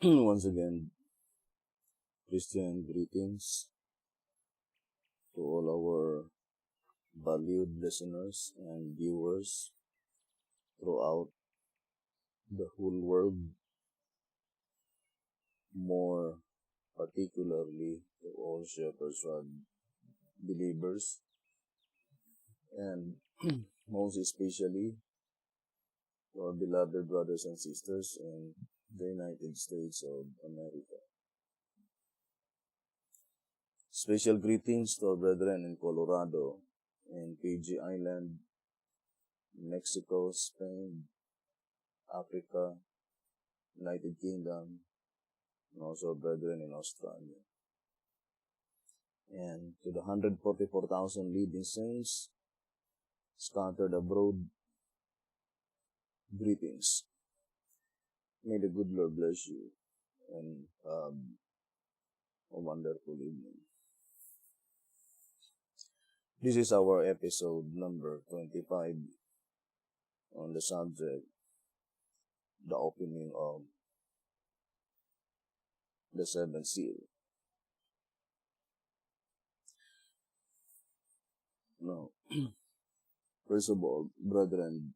Once again, Christian greetings to all our valued listeners and viewers throughout the whole world, more particularly to all Shepherd's Rod believers, and most especially to our beloved brothers and sisters in the United States of America. Special greetings to our brethren in Colorado, in PG Island, Mexico, Spain, Africa, United Kingdom, and also our brethren in Australia. And to the 144,000 leading saints scattered abroad, greetings. May the good Lord bless you and a wonderful evening. This is our episode number 25 on the subject, the opening of the seventh seal. Now, first of all, brethren,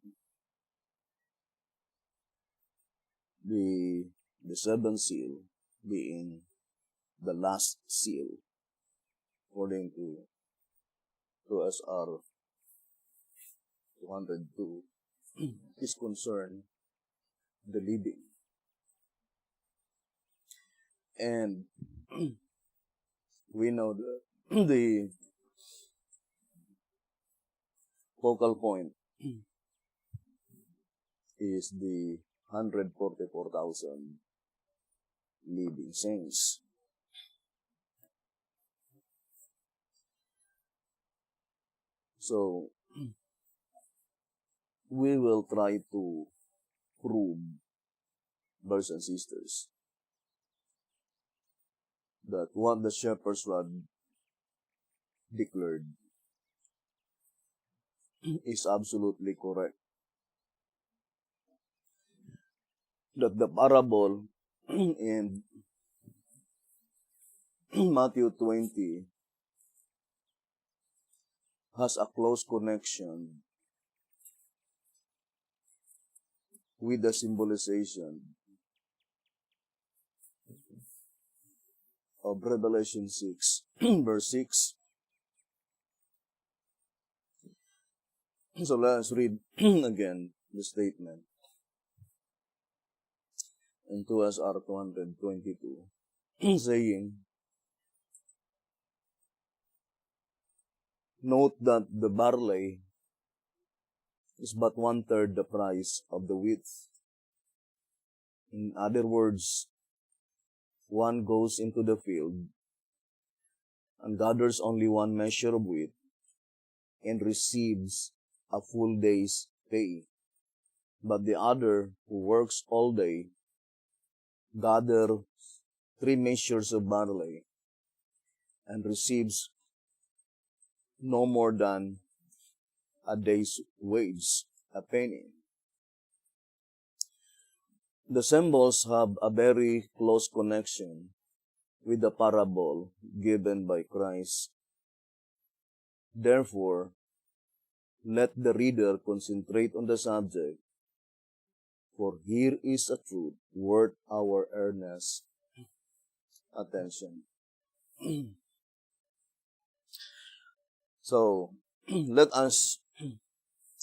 the seventh seal being the last seal, according to SR 202, is concerned the leading. And we know that the focal point is the 144,000 leading saints. So, we will try to prove, brothers and sisters, that what the Shepherd's Rod declared is absolutely correct. That the parable in Matthew 20 has a close connection with the symbolization of Revelation 6, verse 6. So let us read again the statement in 2SR 222, saying, note that the barley is but 1/3 the price of the wheat. In other words, one goes into the field and gathers only one measure of wheat and receives a full day's pay. But the other, who works all day, gathers 3 measures of barley and receives no more than a day's wage, a penny. The symbols have a very close connection with the parable given by Christ. Therefore, let the reader concentrate on the subject, for here is a truth worth our earnest attention. So, let us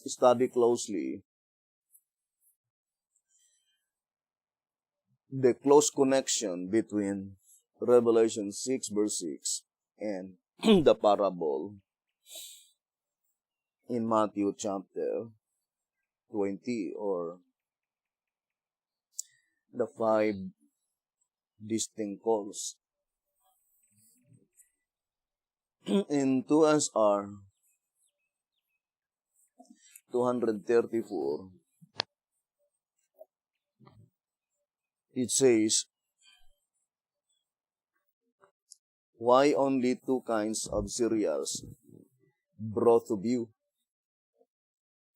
study closely the close connection between Revelation 6 verse 6 and the parable in Matthew chapter 20, or the 5 distinct calls. In 2SR 234, it says, why only 2 kinds of cereals brought to view?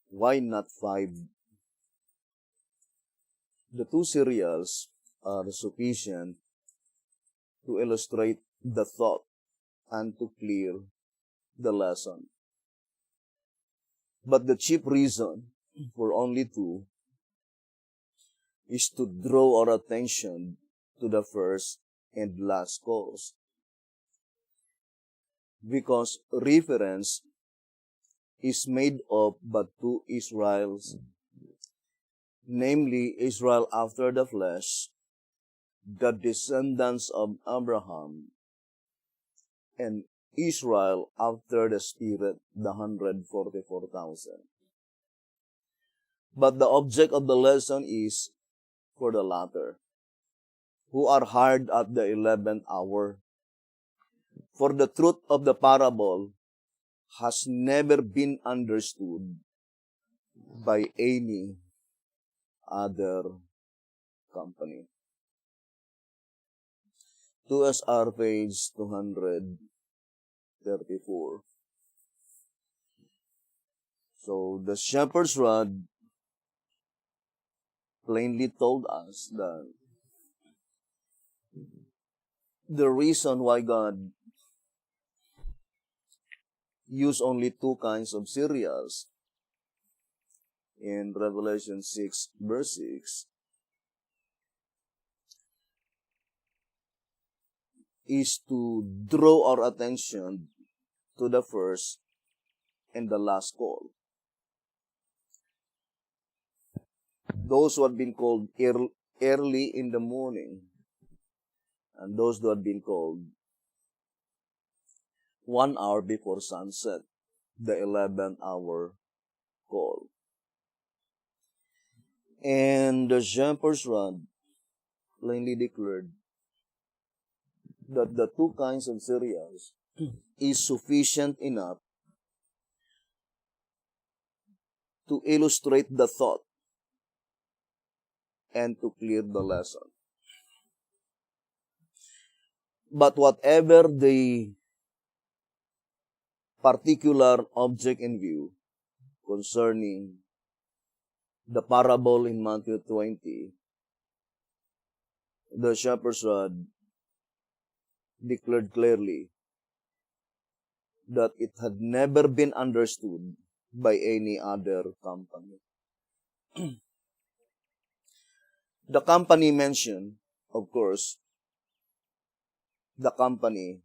Why not 5? The 2 cereals are sufficient to illustrate the thought and to clear the lesson. But the chief reason for only two is to draw our attention to the first and last cause. Because reference is made of but two Israels, namely Israel after the flesh, the descendants of Abraham, and Israel after the Spirit, the 144,000. But the object of the lesson is for the latter, who are hired at the 11th hour. For the truth of the parable has never been understood by any other company. 2SR page 234. So the shepherd's rod plainly told us that the reason why God used only two kinds of cereals in Revelation 6 verse 6 is to draw our attention to the first and the last call. Those who had been called early in the morning, and those who had been called 1 hour before sunset, the 11th hour call. And the shepherd's rod plainly declared that the two kinds of cereals is sufficient enough to illustrate the thought and to clear the lesson. But whatever the particular object in view concerning the parable in Matthew 20, the shepherd's rod declared clearly that it had never been understood by any other company. The company mentioned, of course, the company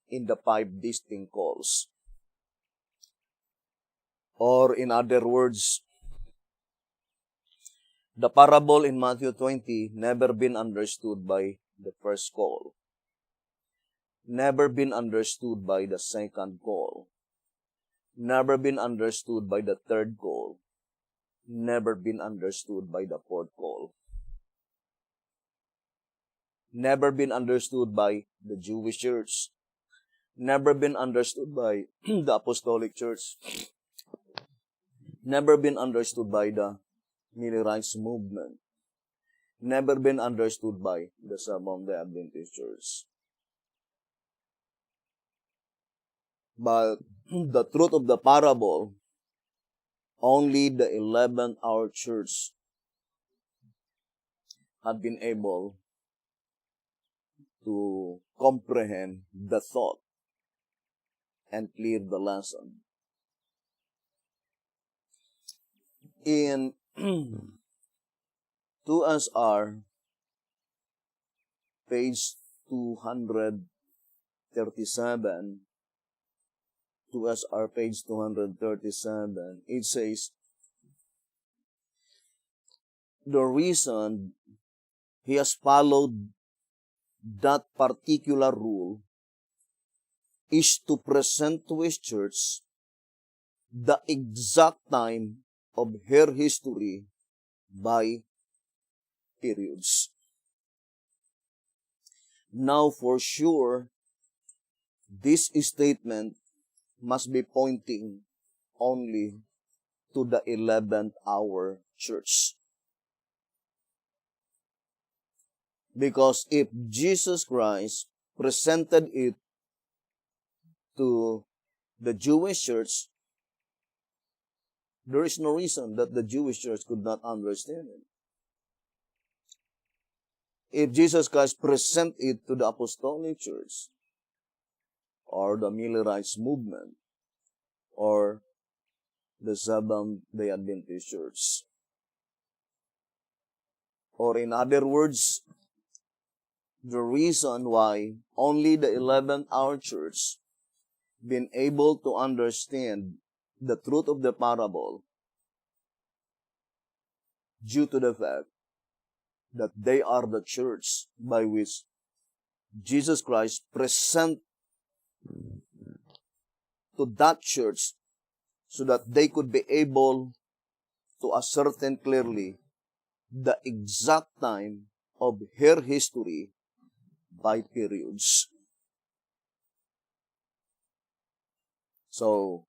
in the 5 distinct calls. Or in other words, the parable in Matthew 20 never been understood by the first call, never been understood by the second call, never been understood by the third call, never been understood by the fourth call, never been understood by the Jewish church, never been understood by the Apostolic Church, never been understood by the Millerites movement, never been understood by the Seventh-day Adventist Church. But the truth of the parable, only the 11th hour church had been able to comprehend the thought and clear the lesson. In 2SR, page 237, 2SR page 237, it says, the reason he has followed that particular rule is to present to his church the exact time of her history by periods. Now, for sure, this statement must be pointing only to the 11th hour church. Because if Jesus Christ presented it to the Jewish church, there is no reason that the Jewish church could not understand it. if Jesus Christ present it to the Apostolic Church, or the Millerites movement, or the Seventh-day Adventist Church. Or in other words, the reason why only the 11th-hour church been able to understand the truth of the parable due to the fact that they are the church by which Jesus Christ present to that church so that they could be able to ascertain clearly the exact time of her history by periods. So,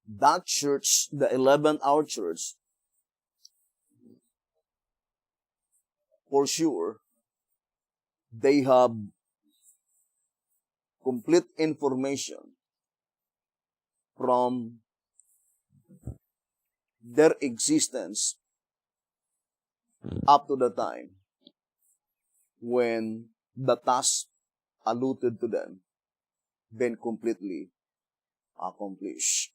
that church, the 11th-hour church, for sure, they have complete information from their existence up to the time when the task allotted to them been completely accomplished.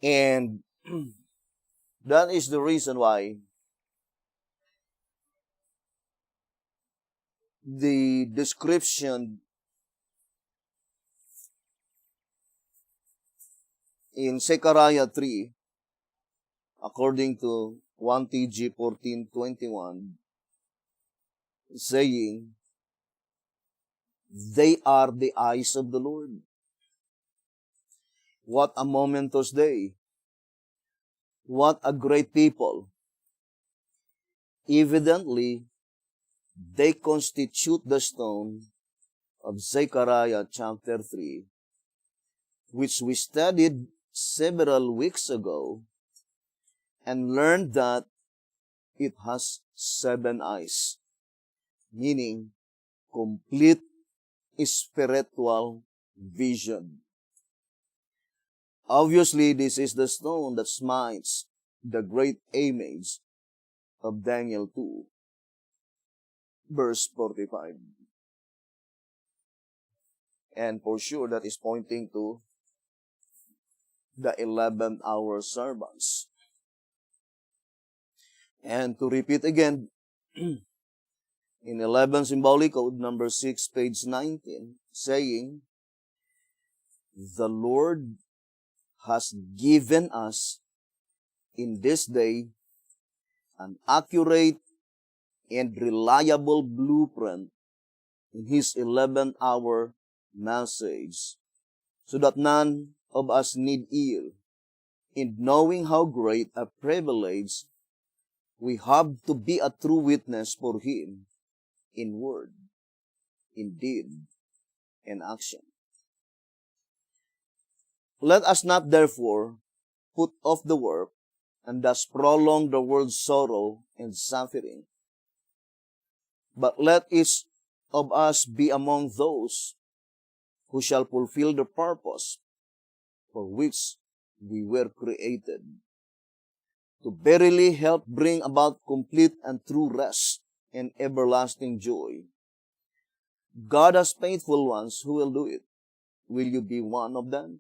And that is the reason why the description in Zechariah 3, according to 1 TG 14:21, saying, they are the eyes of the Lord. What a momentous day. What a great people. Evidently, they constitute the stone of Zechariah chapter 3, which we studied several weeks ago and learned that it has 7 eyes, meaning complete spiritual vision. Obviously, this is the stone that smites the great image of Daniel 2, verse 45. And for sure, that is pointing to the 11th-hour servants. And to repeat again, in 11 Symbolic Code, number 6, page 19, saying, the Lord has given us in this day an accurate and reliable blueprint in His 11th-hour message, so that none of us need ill in knowing how great a privilege we have to be a true witness for Him in word, in deed, and action. Let us not therefore put off the work and thus prolong the world's sorrow and suffering, but let each of us be among those who shall fulfill the purpose for which we were created, to verily help bring about complete and true rest and everlasting joy. God has faithful ones who will do it. Will you be one of them?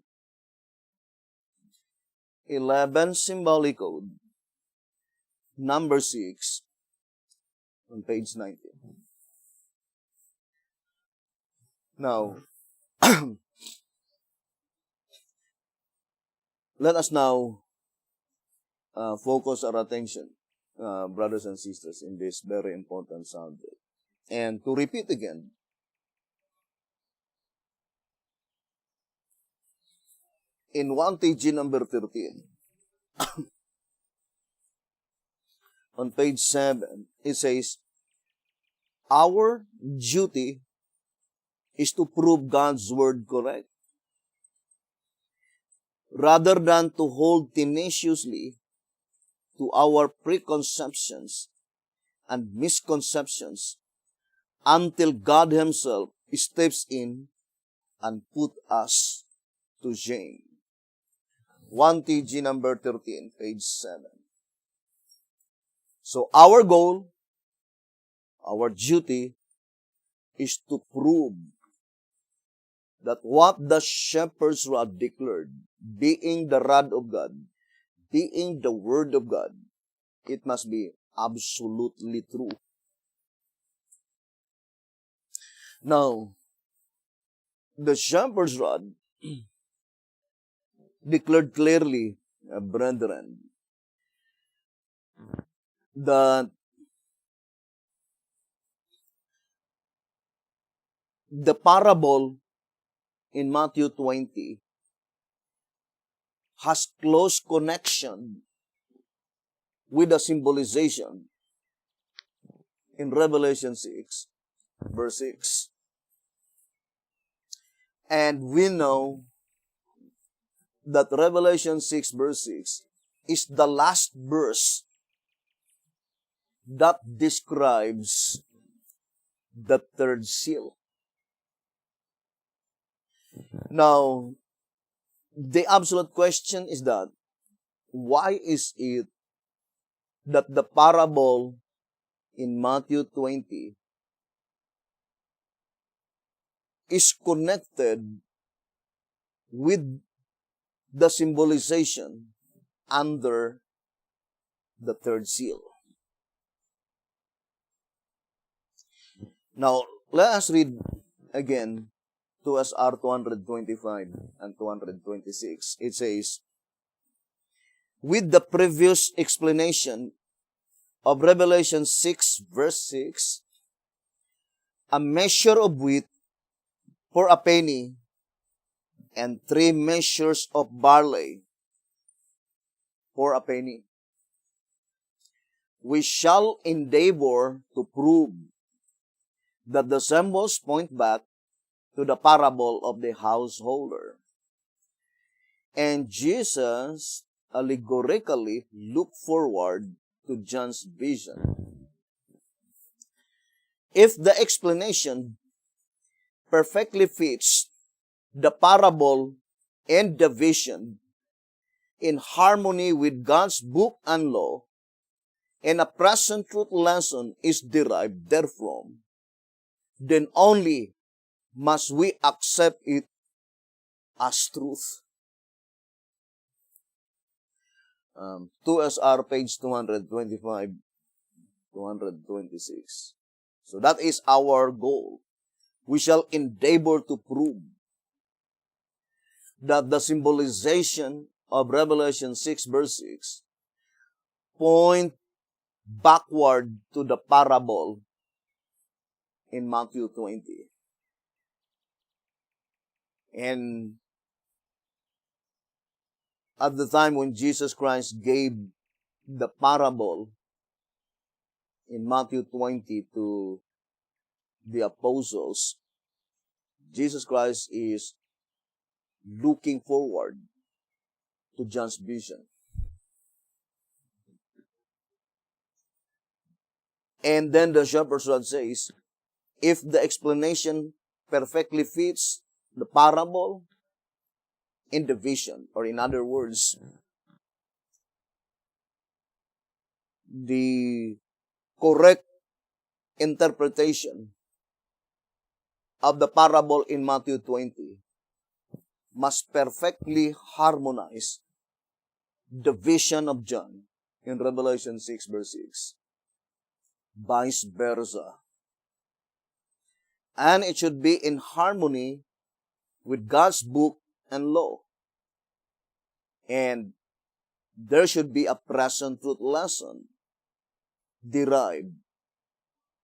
11 Symbolic Code, number 6, on page 19. Now, let us now focus our attention, brothers and sisters, in this very important subject. And to repeat again, in 1 TG number 13, on page 7, it says, our duty is to prove God's word correct, rather than to hold tenaciously to our preconceptions and misconceptions until God Himself steps in and put us to shame. 1 TG number 13, page 7. So our goal, our duty, is to prove that what the shepherd's rod declared, being the rod of God, being the word of God, it must be absolutely true. Now, the shepherd's rod declared clearly, brethren, that the parable in Matthew 20 has close connection with the symbolization in Revelation 6, verse 6. And we know that Revelation 6, verse 6 is the last verse that describes the third seal. Now, the absolute question is that, why is it that the parable in Matthew 20 is connected with the symbolization under the third seal? Now, let us read again 2SR 225 and 226. It says, with the previous explanation of Revelation 6, verse 6, a measure of wheat for a penny and 3 measures of barley for a penny. We shall endeavor to prove that the symbols point back to the parable of the householder. And Jesus allegorically looked forward to John's vision. If the explanation perfectly fits the parable and the vision in harmony with God's book and law, and a present truth lesson is derived therefrom, then only must we accept it as truth. 2SR page 225, 226. So that is our goal. We shall endeavor to prove that the symbolization of Revelation 6 verse 6 point backward to the parable in Matthew 20. And at the time when Jesus Christ gave the parable in Matthew 20 to the apostles, Jesus Christ is looking forward to John's vision. And then the shepherd's rod says, if the explanation perfectly fits the parable in the vision, or in other words, the correct interpretation of the parable in Matthew 20 must perfectly harmonize the vision of John in Revelation 6 verse 6. Vice versa. And it should be in harmony with God's book and law. And there should be a present truth lesson derived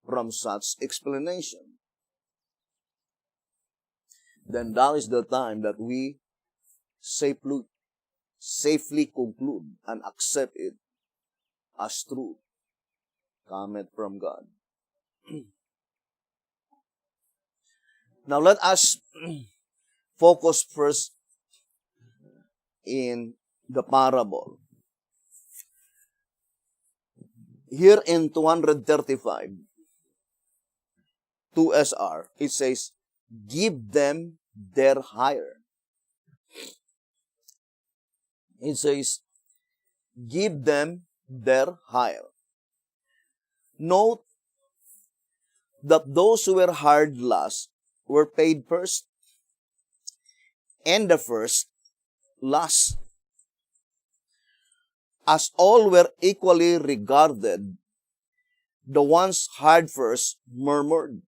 from such explanation. Then that is the time that we safely conclude and accept it as truth, cometh from God. Now let us focus first in the parable. Here in 235, 2SR, it says, give them their hire. It says, give them their hire. Note that those who were hired last were paid first, and the first last. As all were equally regarded, the ones hired first murmured,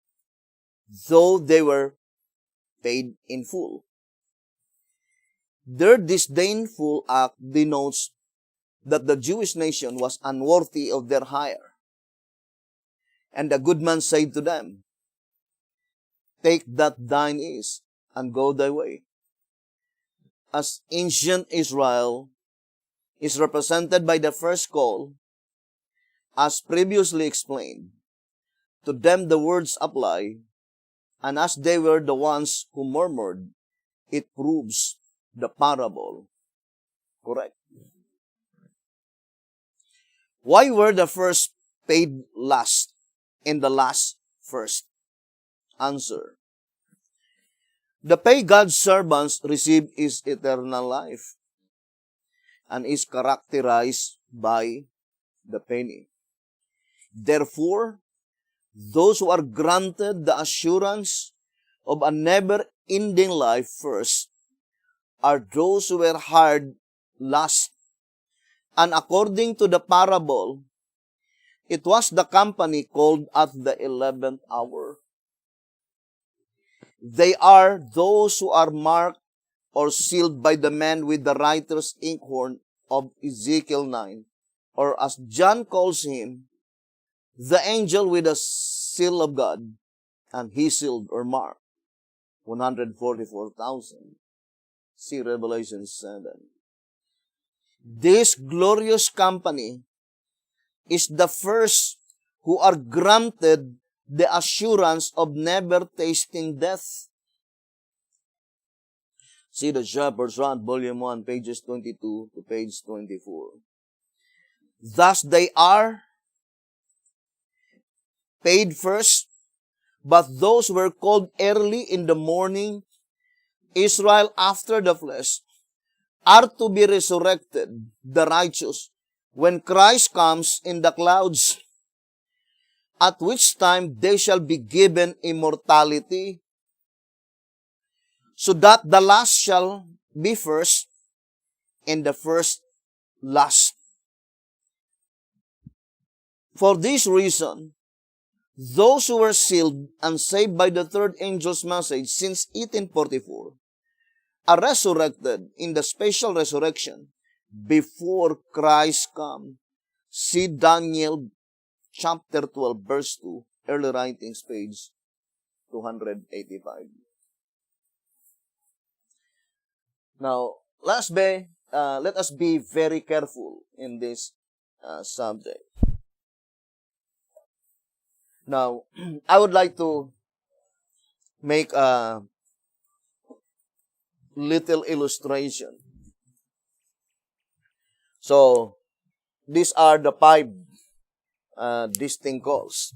though they were paid in full. Their disdainful act denotes that the Jewish nation was unworthy of their hire. And the good man said to them, "Take that thine is, and go thy way." As ancient Israel is represented by the first call, as previously explained, to them the words apply, and as they were the ones who murmured, it proves the parable correct. Why were the first paid last and the last first? Answer: the pay God's servants receive is eternal life and is characterized by the penny. Therefore, those who are granted the assurance of a never-ending life first are those who were hired last. And according to the parable, it was the company called at the 11th hour. They are those who are marked or sealed by the man with the writer's inkhorn of Ezekiel 9, or as John calls him, the angel with the seal of God, and he sealed or marked 144,000. See Revelation 7. This glorious company is the first who are granted the assurance of never tasting death. See the Shepherd's Rant, Volume 1, pages 22 to page 24. Thus they are paid first, but those were called early in the morning, Israel after the flesh, are to be resurrected, the righteous, when Christ comes in the clouds, at which time they shall be given immortality, so that the last shall be first, and the first last. For this reason, those who were sealed and saved by the third angel's message since 1844 are resurrected in the special resurrection before Christ comes. See Daniel chapter 12, verse 2, early writings, page 285. Now, let us be very careful in this subject. Now, I would like to make a little illustration. So, these are the 5 distinct calls.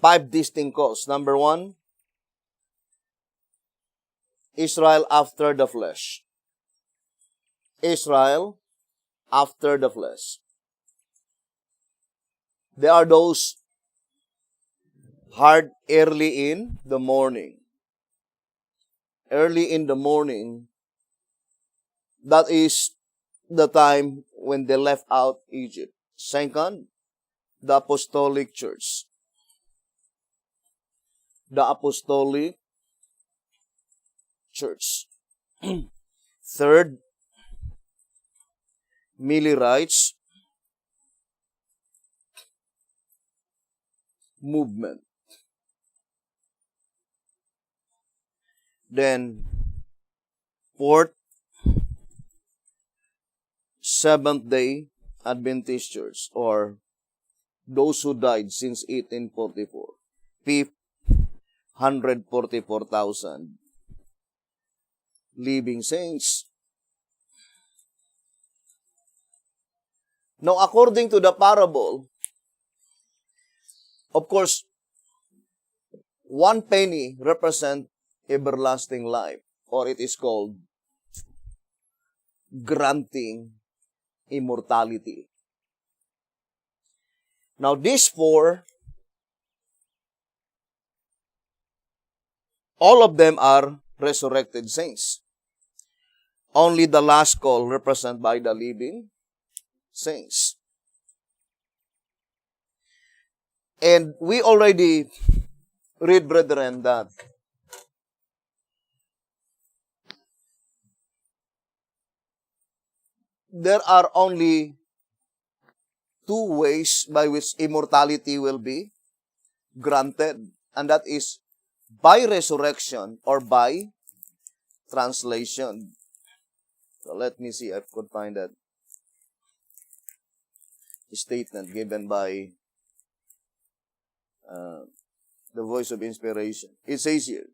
5 distinct calls. Number 1, Israel after the flesh. Israel after the flesh. There are those hired early in the morning. Early in the morning, that is the time when they left out Egypt. Second, the Apostolic Church. The Apostolic Church. Third, Millerites movement. Then, fourth, Seventh-day Adventist Church, or those who died since 1844. Fifth, 144,000 living saints. Now, according to the parable, of course, 1 penny represents everlasting life, or it is called granting immortality. Now, these four, all of them are resurrected saints. Only the last call represented by the living saints. And we already read, brethren, that there are only two ways by which immortality will be granted, and that is by resurrection or by translation. So let me see if I could find that statement given by the Voice of Inspiration. It says here,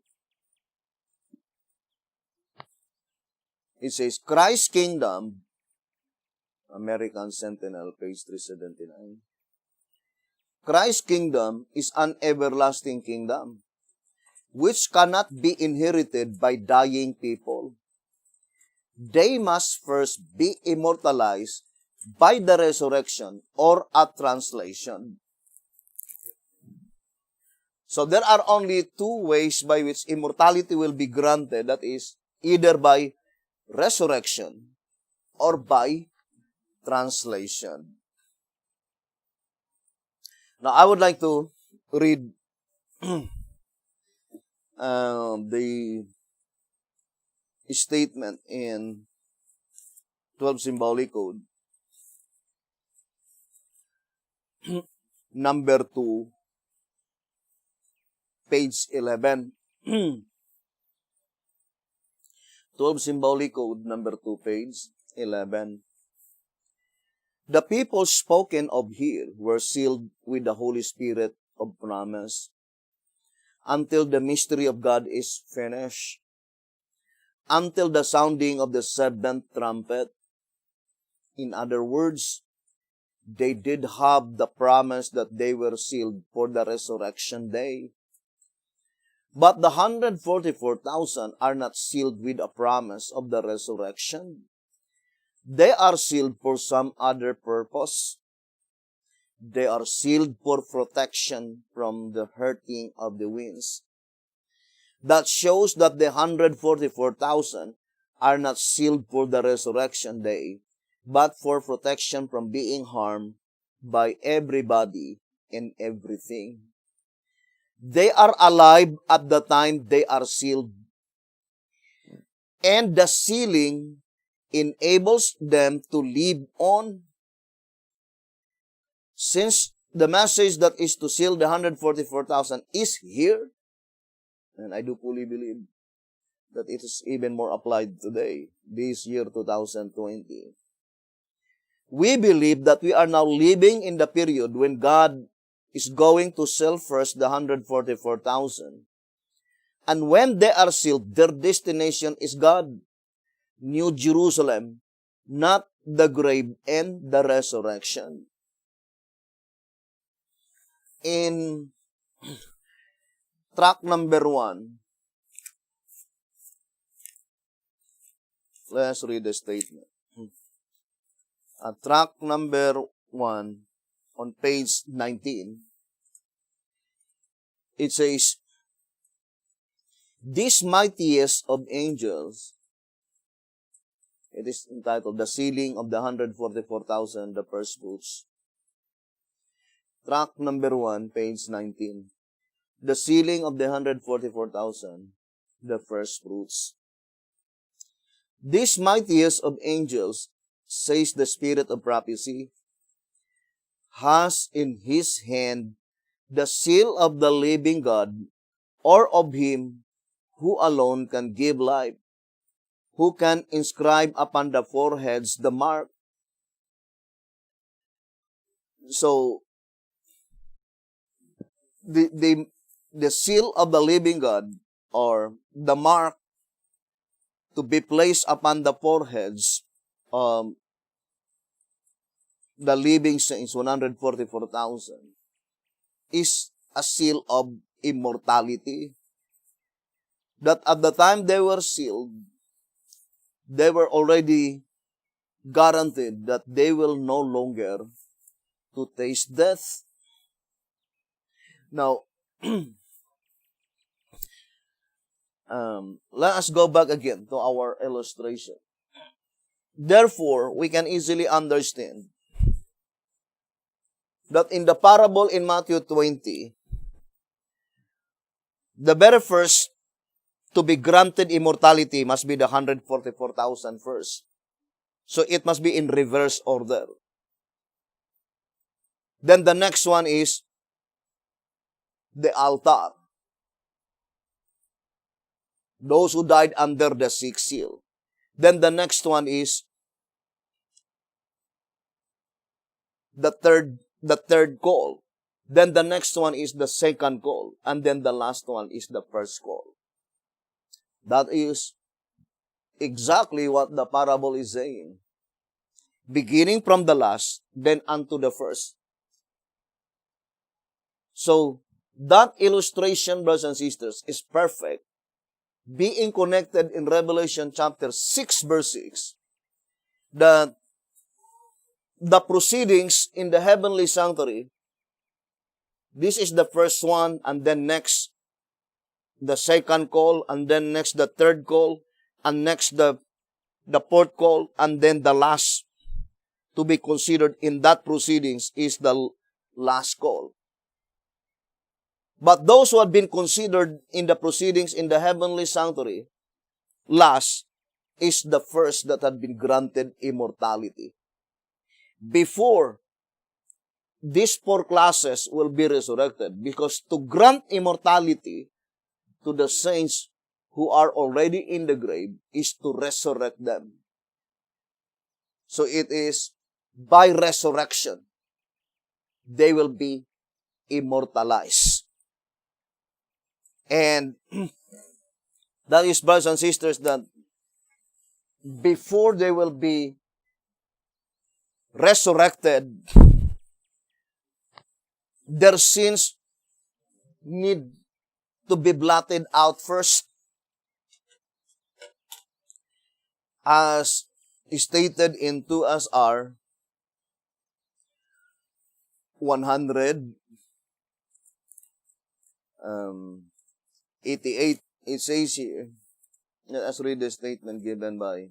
it says, Christ's kingdom, American Sentinel, page 379. Christ's kingdom is an everlasting kingdom, which cannot be inherited by dying people. They must first be immortalized by the resurrection or a translation. So there are only two ways by which immortality will be granted, that is, either by resurrection or by translation. Now, I would like to read the statement in 12 Symbolic Code, number 2, page 11. 12 Symbolic Code, number 2, page 11. The people spoken of here were sealed with the Holy Spirit of promise until the mystery of God is finished, until the sounding of the seventh trumpet. In other words, they did have the promise that they were sealed for the resurrection day. But the 144,000 are not sealed with a promise of the resurrection. They are sealed for some other purpose. They are sealed for protection from the hurting of the winds. That shows that the 144,000 are not sealed for the resurrection day, but for protection from being harmed by everybody and everything. They are alive at the time they are sealed, and the sealing enables them to live on. Since the message that is to seal the 144,000 is here, and I do fully believe that it is even more applied today, this year 2020. We believe that we are now living in the period when God is going to seal first the 144,000. And when they are sealed, their destination is God, New Jerusalem, not the grave and the resurrection. In track number 1, let's read the statement. Track number 1 on page 19, it says, this mightiest of angels, it is entitled, The Sealing of the 144,000, the First Fruits. Track number 1, page 19. The Sealing of the 144,000, the First Fruits. This mightiest of angels, says the Spirit of prophecy, has in his hand the seal of the living God, or of him who alone can give life, who can inscribe upon the foreheads the mark. So, the seal of the living God, or the mark to be placed upon the foreheads, the living saints, 144,000, is a seal of immortality. That at the time they were sealed, they were already guaranteed that they will no longer to taste death. Now, let us go back again to our illustration. Therefore, we can easily understand that in the parable in Matthew 20, the very first to be granted immortality must be the 144,000 first. So it must be in reverse order. Then the next one is the altar. Those who died under the sixth seal. Then the next one is the third call. Then the next one is the second call. And then the last one is the first call. That is exactly what the parable is saying. Beginning from the last, then unto the first. So, that illustration, brothers and sisters, is perfect. Being connected in Revelation chapter 6, verse 6, that the proceedings in the heavenly sanctuary, this is the first one, and then next, the second call, and then next, the third call, and next, the fourth call, and then the last to be considered in that proceedings is the last call. But those who had been considered in the proceedings in the heavenly sanctuary, last is the first that had been granted immortality. Before these four classes will be resurrected, because to grant immortality to the saints who are already in the grave is to resurrect them. So it is by resurrection, they will be immortalized. And that is, brothers and sisters, that before they will be resurrected, their sins need to be blotted out first. As stated in 2 SR 188, it says here, let us read the statement given by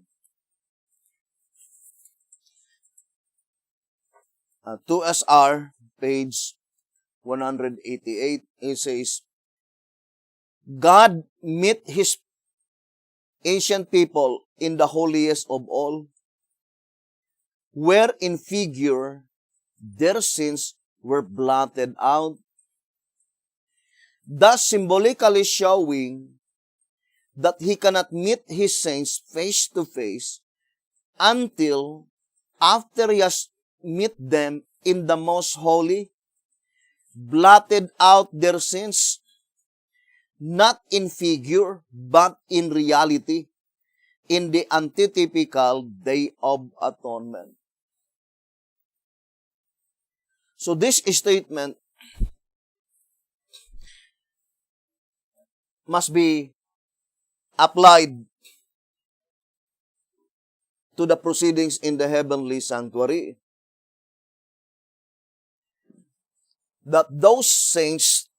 2 SR, page 188. It says, God met His ancient people in the holiest of all, where in figure their sins were blotted out, thus symbolically showing that He cannot meet His saints face to face until after He has met them in the most holy, blotted out their sins, not in figure, but in reality, in the antitypical Day of Atonement. So this statement must be applied to the proceedings in the heavenly sanctuary. That those saints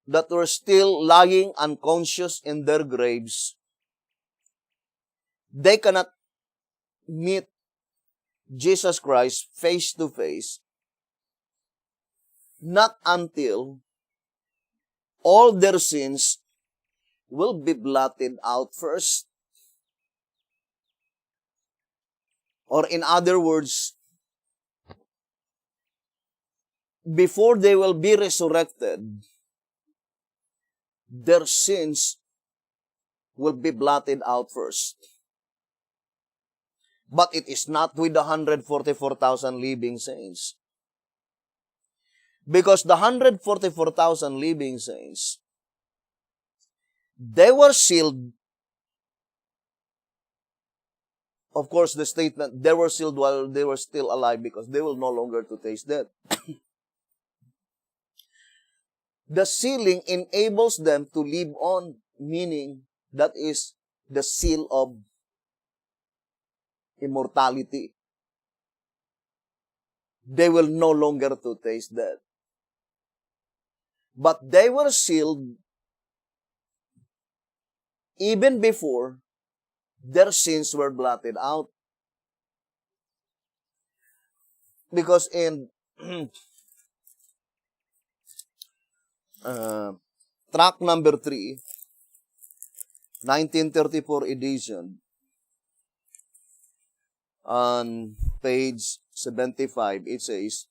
that were still lying unconscious in their graves, they cannot meet Jesus Christ face to face, not until all their sins will be blotted out first. Or in other words, before they will be resurrected, their sins will be blotted out first. But it is not with the 144,000 living saints. Because the 144,000 living saints, they were sealed. Of course, the statement, they were sealed while they were still alive, because they will no longer to taste death. The sealing enables them to live on, meaning that is the seal of immortality. They will no longer to taste death. But they were sealed even before their sins were blotted out. Because in track number 3, 1934 edition, on page 75, it says,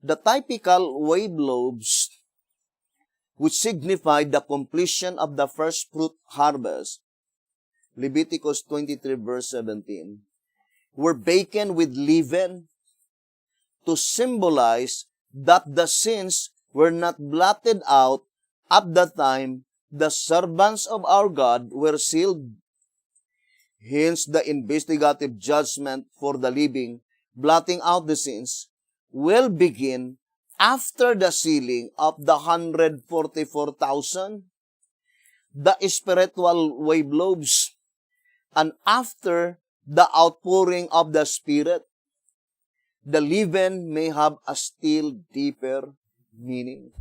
the typical wave lobes, which signified the completion of the first fruit harvest, Leviticus 23 verse 17, were baken with leaven to symbolize that the sins were not blotted out at the time the servants of our God were sealed. Hence, the investigative judgment for the living, blotting out the sins, will begin after the sealing of the 144,000, the spiritual wave lobes, and after the outpouring of the Spirit. The leaven may have a still deeper meaning.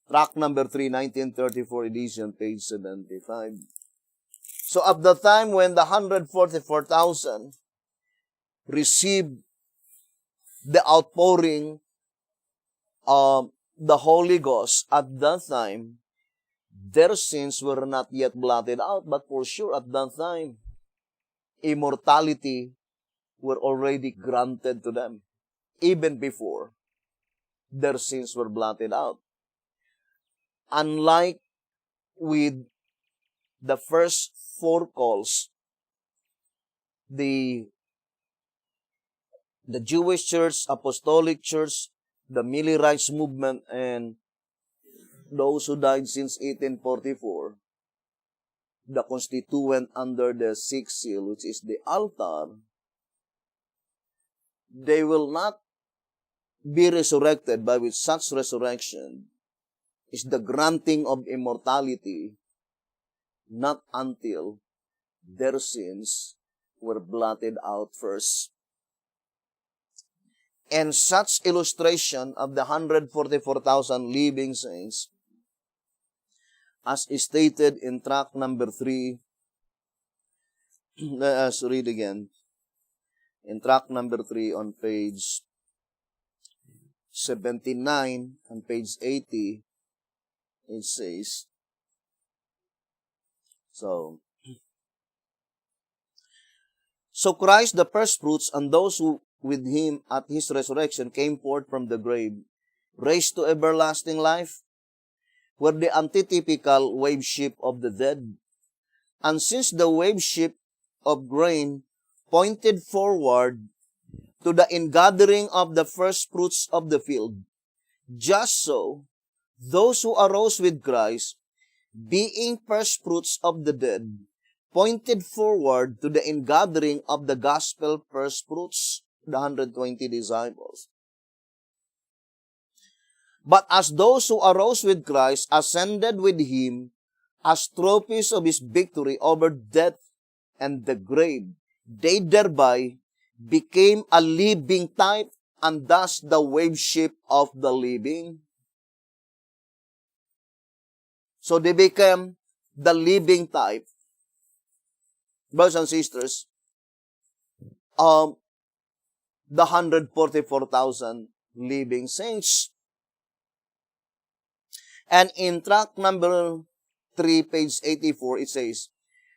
Track number 3, 1934 edition, page 75. So at the time when the 144,000 received the outpouring of the Holy Ghost, at that time, their sins were not yet blotted out, but for sure at that time, immortality were already granted to them, even before their sins were blotted out. Unlike with the first 4 calls, the Jewish Church, Apostolic Church, the Millerites movement, and those who died since 1844, the constituent under the 6th seal, which is the altar, they will not be resurrected, by which such resurrection is the granting of immortality, not until their sins were blotted out first. And such illustration of the 144,000 living saints, as stated in track number 3, let us read again. In track number 3 on page 79 and page 80, it says, So Christ, the first fruits, and those who with him at his resurrection came forth from the grave, raised to everlasting life, were the antitypical wave sheep of the dead. And since the wave sheep of grain pointed forward to the ingathering of the first fruits of the field, just so those who arose with Christ, being first fruits of the dead, pointed forward to the ingathering of the gospel first fruits, the 120 disciples. But as those who arose with Christ ascended with him as trophies of his victory over death and the grave, they thereby became a living type, and thus the wave sheep of the living. So they became the living type, brothers and sisters, of the 144,000 living saints. And in track number 3, page 84, it says,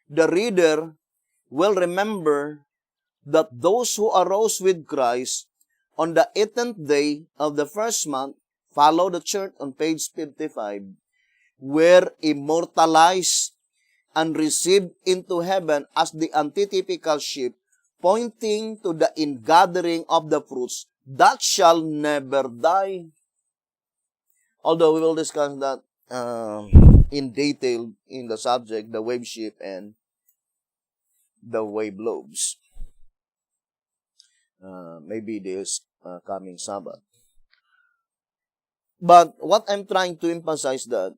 the reader will remember that those who arose with Christ on the 18th day of the first month, follow the chart on page 55, were immortalized and received into heaven as the antitypical sheep, pointing to the ingathering of the fruits that shall never die. Although we will discuss that in detail in the subject, the wave sheep and the wave lobes. Maybe this coming Sabbath. But what I'm trying to emphasize that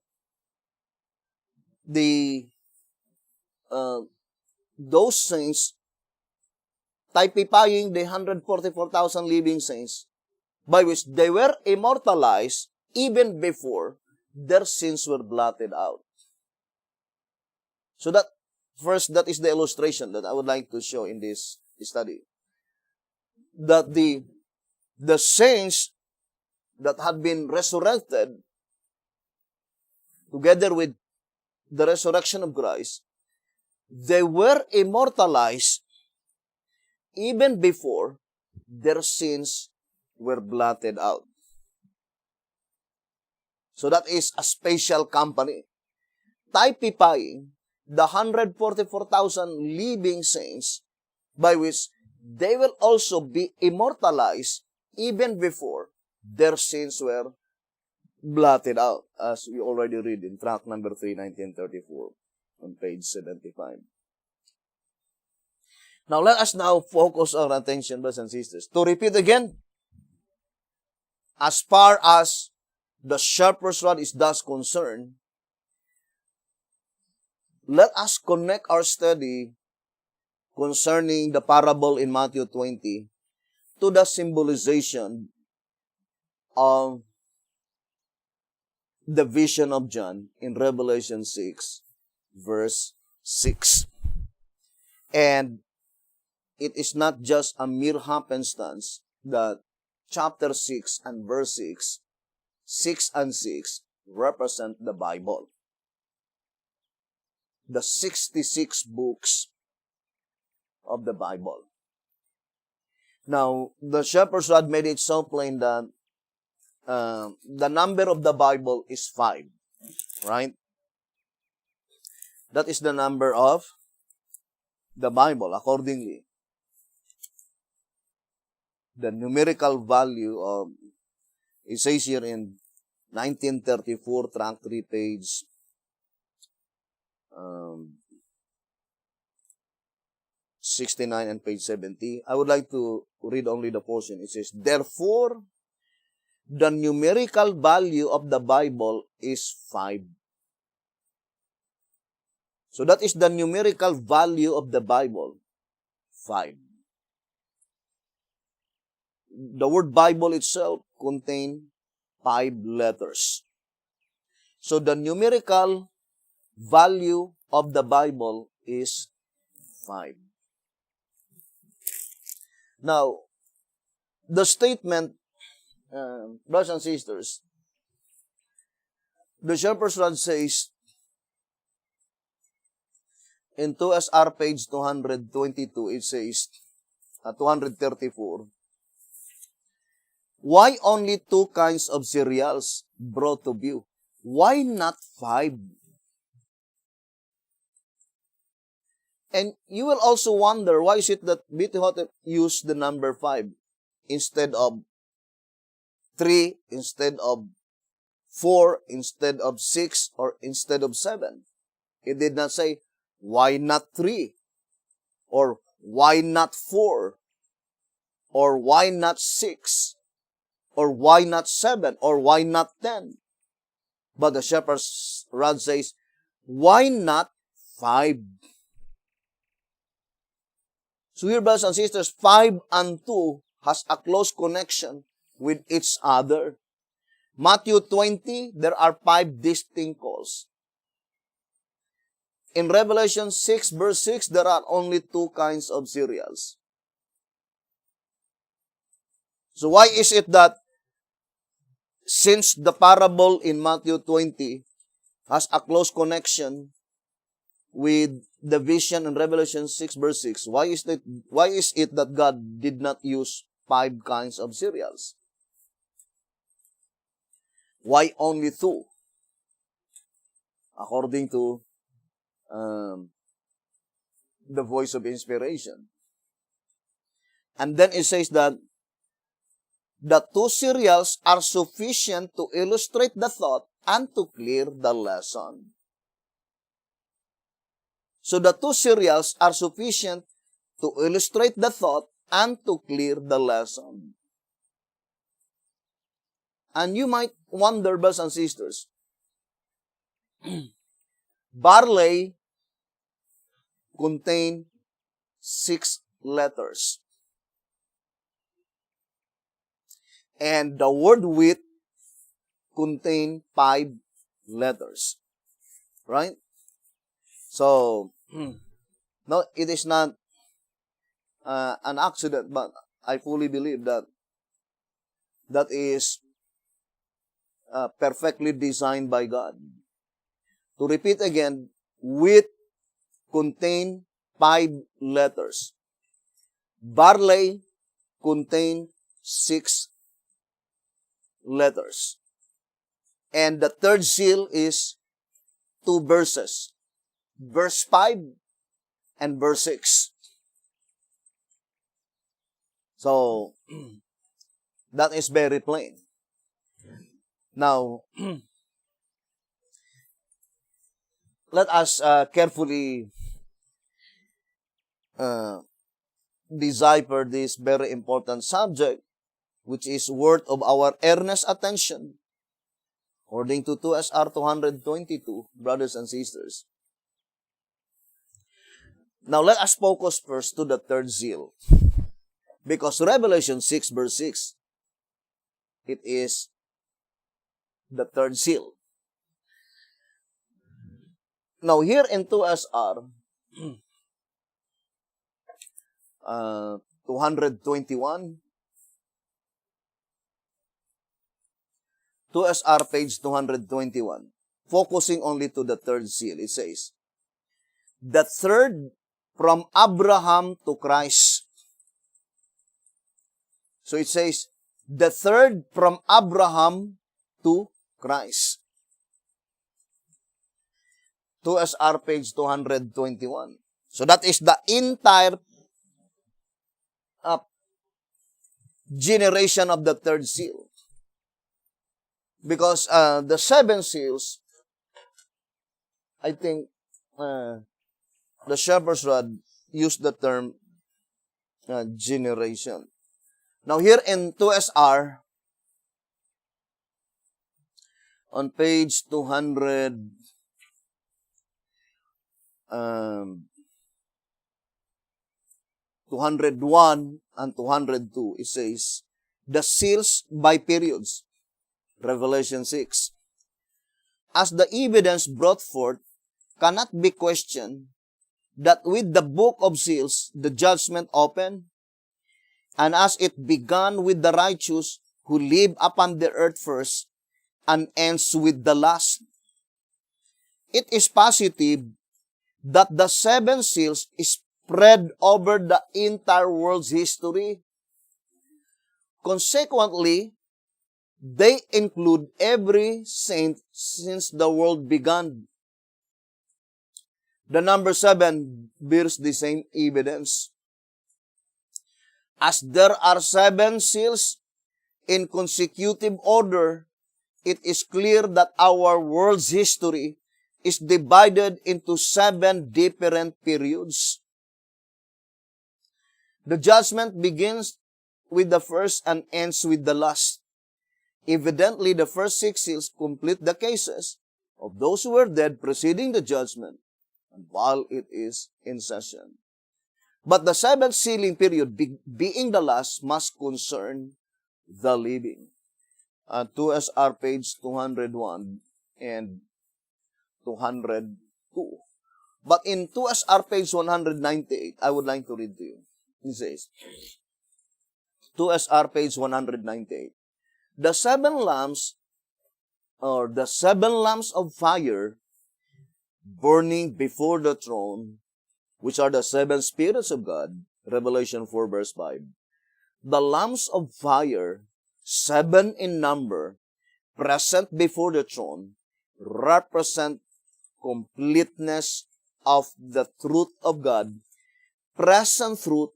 those saints typifying the 144,000 living saints, by which they were immortalized even before their sins were blotted out. So that is the illustration that I would like to show in this study. That the saints that had been resurrected together with the resurrection of Christ, they were immortalized even before their sins were blotted out. So that is a special company, typifying the 144,000 living saints, by which they will also be immortalized even before their sins were blotted out, as we already read in tract number 3, 1934, on page 75. Now, let us now focus our attention, brothers and sisters. To repeat again, as far as the shepherd's rod is thus concerned, let us connect our study concerning the parable in Matthew 20 to the symbolization of the vision of John in Revelation 6, verse 6. And it is not just a mere happenstance that chapter 6 and verse 6, 6 and 6 represent the Bible. The 66 books of the Bible. Now, the shepherd's rod made it so plain that the number of the Bible is 5, right? That is the number of the Bible, accordingly. The numerical value of, it says here in 1934, tract 3, page 69 and page 70. I would like to read only the portion. It says, therefore, the numerical value of the Bible is 5. So that is the numerical value of the Bible, 5. The word Bible itself contains 5 letters. So the numerical value of the Bible is 5. Now, the statement, brothers and sisters, the shepherd's rod says in 2SR page 222, it says, 234, why only 2 kinds of cereals brought to view? Why not 5? And you will also wonder, why is it that B.T. Hotep used the number 5 instead of 3, instead of 4, instead of 6, or instead of 7? It did not say, why not 3? Or why not 4? Or why not 6? Or why not 7? Or why not 10? But the shepherd's rod says, why not 5? So here, brothers and sisters, 5 and 2 has a close connection with each other. Matthew 20, there are 5 distinct calls. In Revelation 6, verse 6, there are only 2 kinds of cereals. So why is it that since the parable in Matthew 20 has a close connection with the vision in Revelation 6, verse 6, why is it that God did not use 5 kinds of cereals? Why only 2? According to the voice of inspiration. And then it says that the 2 cereals are sufficient to illustrate the thought and to clear the lesson. So the 2 cereals are sufficient to illustrate the thought and to clear the lesson. And you might wonder, brothers and sisters, barley contains 6 letters. And the word with contain 5 letters. Right? So, no, it is not an accident, but I fully believe that that is perfectly designed by God. To repeat again, with contain 5 letters. Barley contain 6 letters. And the third seal is 2 verses. Verse 5 and verse 6. So, that is very plain. Now, let us carefully decipher this very important subject, which is worth of our earnest attention, according to 2SR 222, brothers and sisters. Now, let us focus first to the third seal. Because Revelation 6 verse 6, it is the third seal. Now, here in 2SR 221, 2SR page 221, focusing only to the third seal, it says, the third from Abraham to Christ. So it says, the third from Abraham to Christ. 2SR page 221. So that is the entire generation of the third seal. Because the 7 seals, I think the shepherd's rod used the term generation. Now here in 2SR, on page 201 and 202, it says, the seals by periods, Revelation 6. As the evidence brought forth cannot be questioned, that with the book of seals, the judgment opened, and as it began with the righteous who live upon the earth first, and ends with the last, it is positive that the 7 seals spread over the entire world's history. Consequently, they include every saint since the world began. The number 7 bears the same evidence. As there are 7 seals in consecutive order, it is clear that our world's history is divided into 7 different periods. The judgment begins with the first and ends with the last. Evidently, the first 6 seals complete the cases of those who were dead preceding the judgment and while it is in session. But the 7th sealing period, being the last, must concern the living. 2SR page 201 and 202. But in 2SR page 198, I would like to read to you. It says, 2SR page 198. The 7 lamps, or the 7 lamps of fire burning before the throne, which are the 7 spirits of God, Revelation 4 verse 5. The lamps of fire, 7 in number, present before the throne, represent completeness of the truth of God, present truth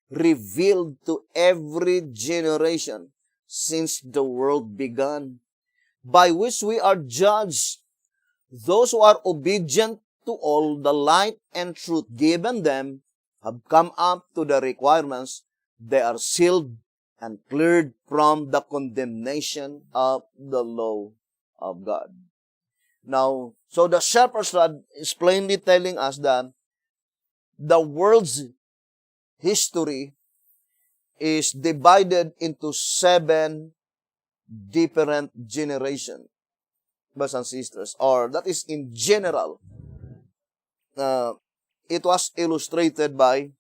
revealed to every generation since the world began, by which we are judged. Those who are obedient to all the light and truth given them have come up to the requirements. They are sealed and cleared from the condemnation of the law of God. Now, so the shepherd's rod is plainly telling us that the world's history is divided into 7 different generation, brothers and sisters, or that is in general. It was illustrated by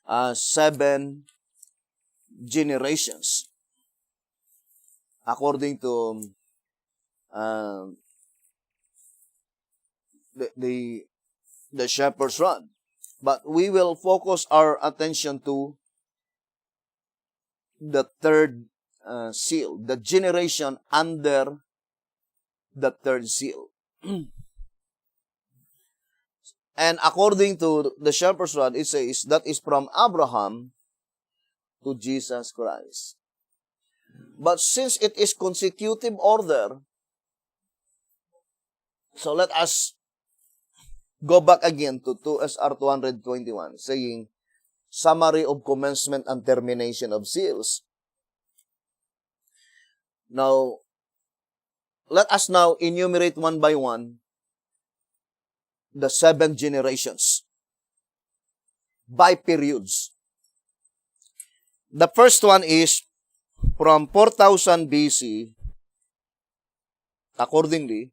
7 generations, according to the shepherd's rod. But we will focus our attention to the third seal, the generation under the third seal. And according to the shepherd's rod, it says that is from Abraham to Jesus Christ. But since it is consecutive order, so let us go back again to 2 SR 221, saying, summary of commencement and termination of seals. Now, let us now enumerate one by one the 7 generations by periods. The first one is from 4000 BC, accordingly,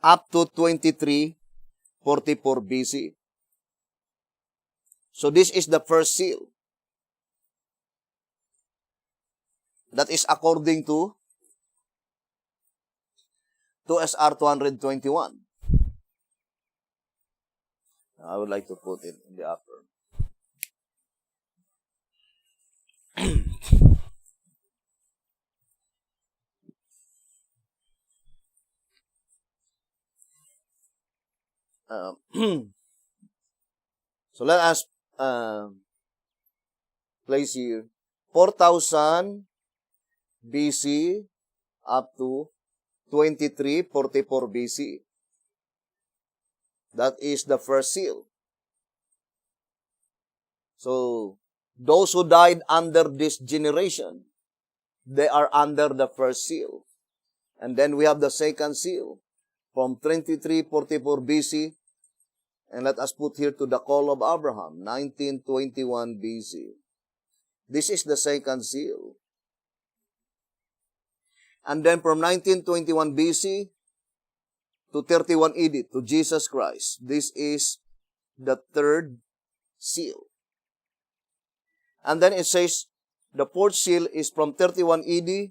up to 2344 BC. So this is the first seal. That is according to 2 SR 221. I would like to put it in the upper. So let us place here 4000 BC up to 2344 BC. That is the first seal. So, those who died under this generation, they are under the first seal. And then we have the second seal from 2344 BC. And let us put here to the call of Abraham, 1921 BC. This is the second seal. And then from 1921 BC to 31 AD, to Jesus Christ, this is the third seal. And then it says, the fourth seal is from 31 AD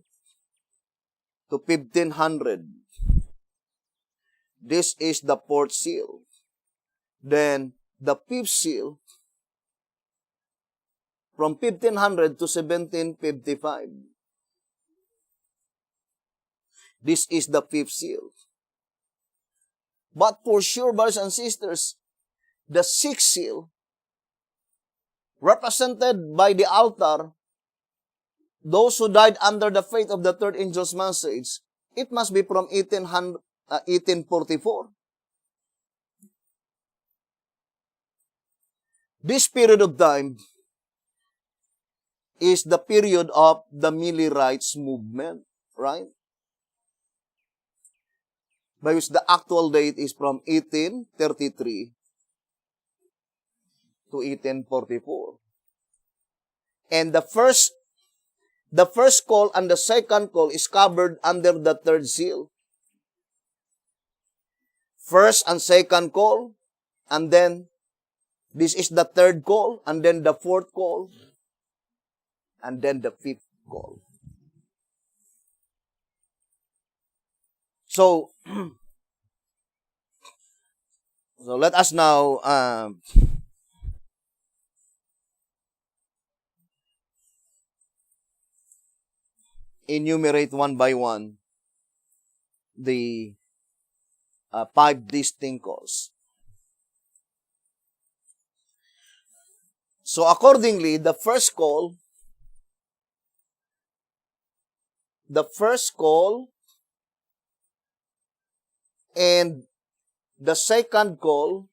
to 1500. This is the fourth seal. Then, the fifth seal, from 1500 to 1755. This is the fifth seal. But for sure, brothers and sisters, the sixth seal, represented by the altar, those who died under the faith of the third angel's message, it must be from 1844. This period of time is the period of the Millerites movement, right? By which the actual date is from 1833 to 1844. And the first call and the second call is covered under the third seal. First and second call, and then this is the third call, and then the fourth call, and then the fifth call. So let us now enumerate one by one the 5 distinct calls. So accordingly, the first call and the second call,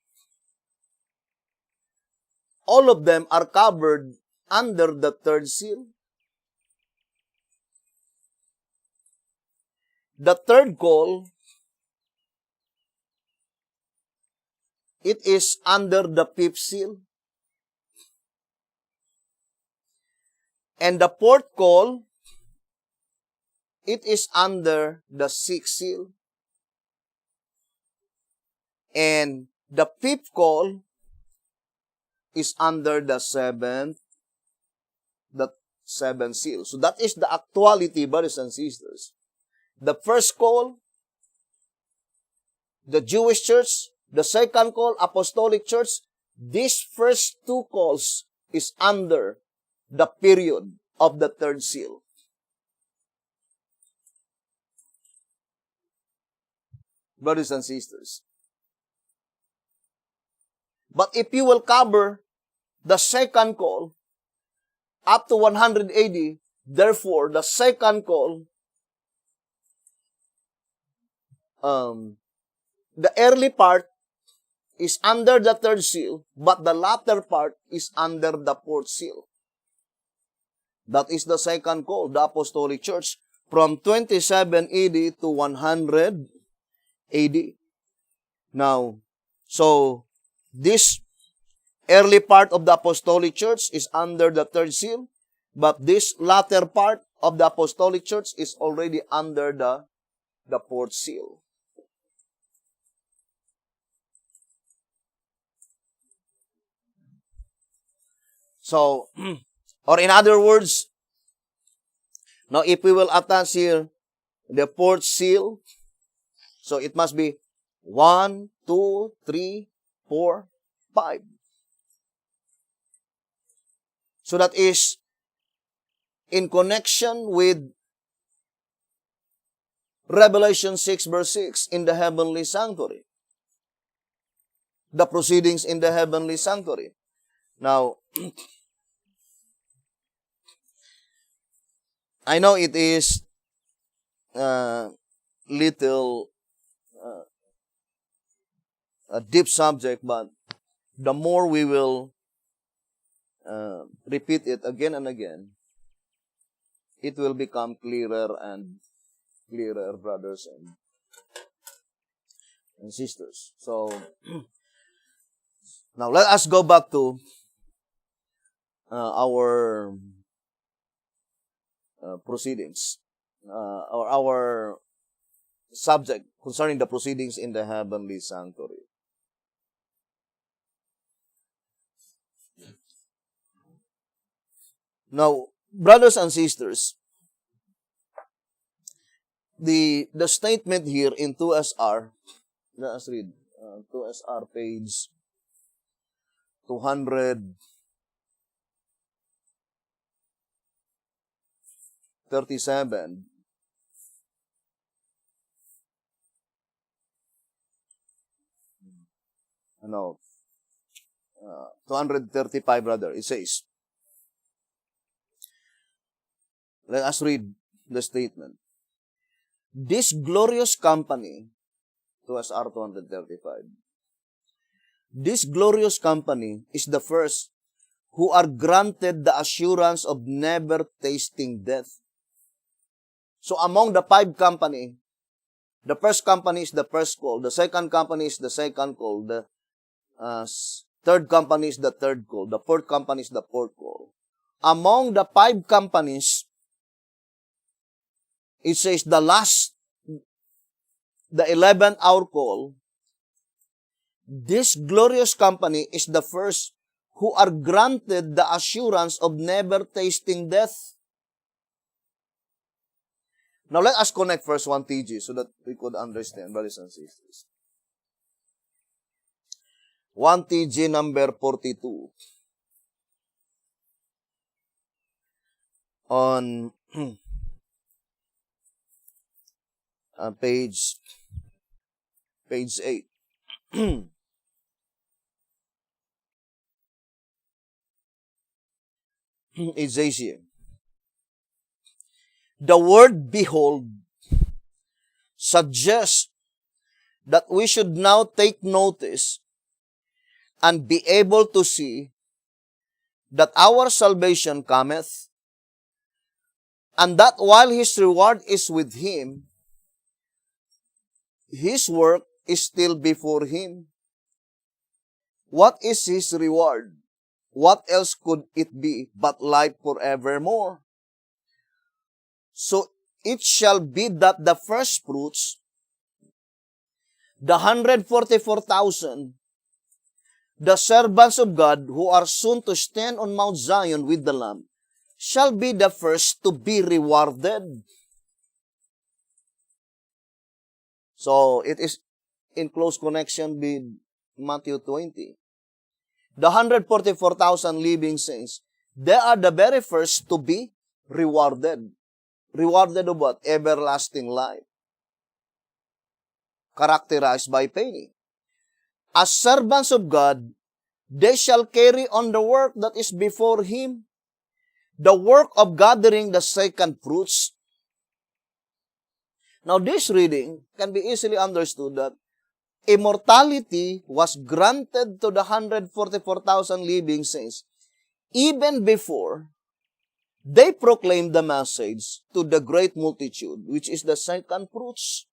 all of them are covered under the third seal. The third call, it is under the fifth seal. And the fourth call it is under the sixth seal. And the fifth call is under the seventh seal. So that is the actuality, brothers and sisters. The first call, the Jewish church. The second call, apostolic church. These first two calls is under the period of the third seal. Brothers and sisters. But if you will cover the second call up to 100 AD, therefore the second call, the early part is under the third seal, but the latter part is under the fourth seal. That is the second call, the apostolic church, from 27 AD to 100 AD. Now, so this early part of the apostolic church is under the third seal, but this latter part of the apostolic church is already under the fourth seal. So, or in other words, now if we will attach here the fourth seal, so it must be 1, 2, 3, 4, 5. So that is in connection with Revelation 6 verse 6 in the heavenly sanctuary. The proceedings in the heavenly sanctuary. Now, I know it is little a deep subject, but the more we will repeat it again and again, it will become clearer and clearer, brothers and sisters. So, now let us go back to our proceedings, or our subject concerning the proceedings in the heavenly sanctuary. Now, brothers and sisters, the statement here in 2SR, let us read 2SR page 237. No, 235 rather. It says, let us read the statement. This glorious company, 2SR 235, this glorious company is the first who are granted the assurance of never tasting death. So among the five company, the first company is the first call, the second company is the second call, the third company is the third call, the fourth company is the fourth call. Among the five companies, it says the last, the 11th hour call, this glorious company is the first who are granted the assurance of never tasting death. Now let us connect first 1 TG so that we could understand, brothers and sisters. 1 TG number 42. On page 8. It says here, the word behold suggests that we should now take notice and be able to see that our salvation cometh, and that while his reward is with him, his work is still before him. What is his reward? What else could it be but life forevermore? So, it shall be that the first fruits, the 144,000, the servants of God who are soon to stand on Mount Zion with the Lamb, shall be the first to be rewarded. So, it is in close connection with Matthew 20. The 144,000 living saints, they are the very first to be rewarded. Rewarded of what? Everlasting life. Characterized by pain. As servants of God, they shall carry on the work that is before Him, the work of gathering the second fruits. Now, this reading can be easily understood that immortality was granted to the 144,000 living saints even before they proclaimed the message to the great multitude, which is the second fruits.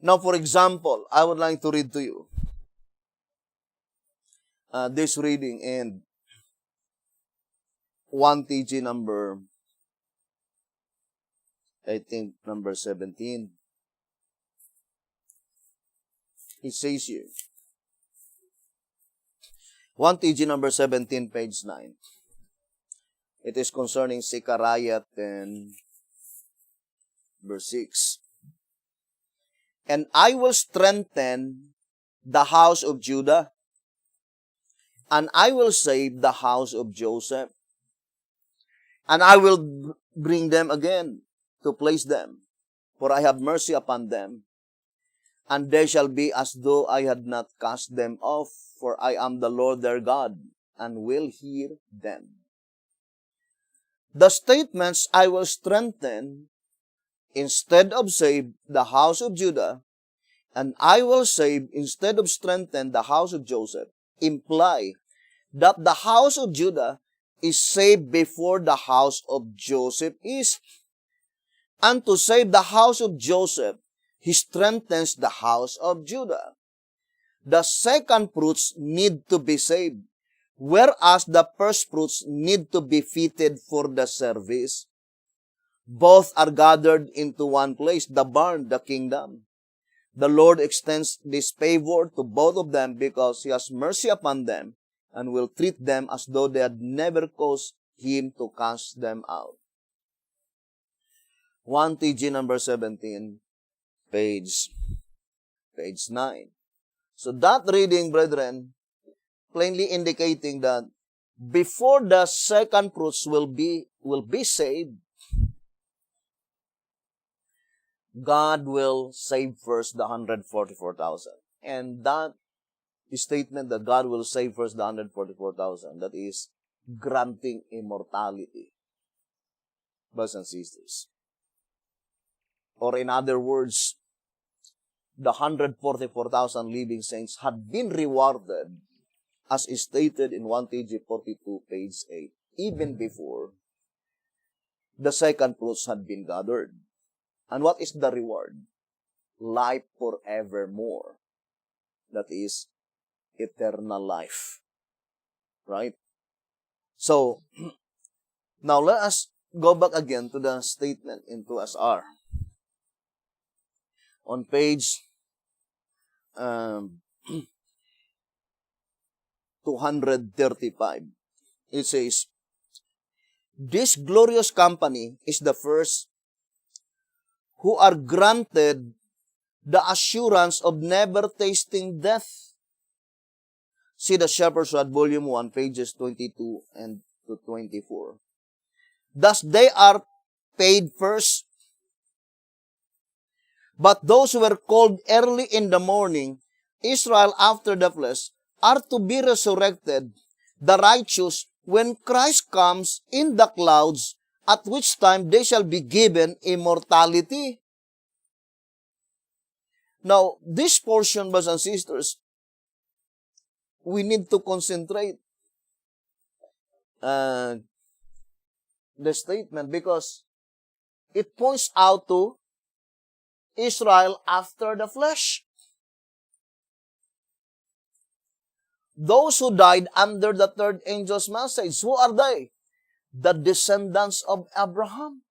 Now, for example, I would like to read to you this reading in 1 TG number 17. It says here, 1 TG number 17, page 9. It is concerning Zechariah 10, verse 6. And I will strengthen the house of Judah, and I will save the house of Joseph, and I will bring them again to place them, for I have mercy upon them, and they shall be as though I had not cast them off, for I am the Lord their God, and will hear them. The statements, I will strengthen, instead of save the house of Judah, and I will save instead of strengthen the house of Joseph, imply that the house of Judah is saved before the house of Joseph is. And to save the house of Joseph, He strengthens the house of Judah. The second fruits need to be saved, whereas the first fruits need to be fitted for the service. Both are gathered into one place, the barn, the kingdom. The Lord extends this favor to both of them because He has mercy upon them and will treat them as though they had never caused Him to cast them out. 1 TG number 17, page 9. So that reading, brethren, plainly indicating that before the second fruits will be saved, God will save first the 144,000. And that statement that God will save first the 144,000, that is granting immortality, brothers and sisters. Or in other words, the 144,000 living saints had been rewarded as is stated in 1 TG 42, page 8, even before the second fruits had been gathered. And what is the reward? Life forevermore. That is eternal life. Right? So, now let us go back again to the statement in 2SR. On page 235, it says, this glorious company is the first who are granted the assurance of never tasting death. See the Shepherd's Rod, Volume 1, pages 22 and to 24. Thus they are paid first. But those who were called early in the morning, Israel after the flesh, are to be resurrected, the righteous, when Christ comes in the clouds, at which time they shall be given immortality. Now, this portion, brothers and sisters, we need to concentrate the statement because it points out to Israel after the flesh. Those who died under the third angel's message, who are they? the descendants of Abraham.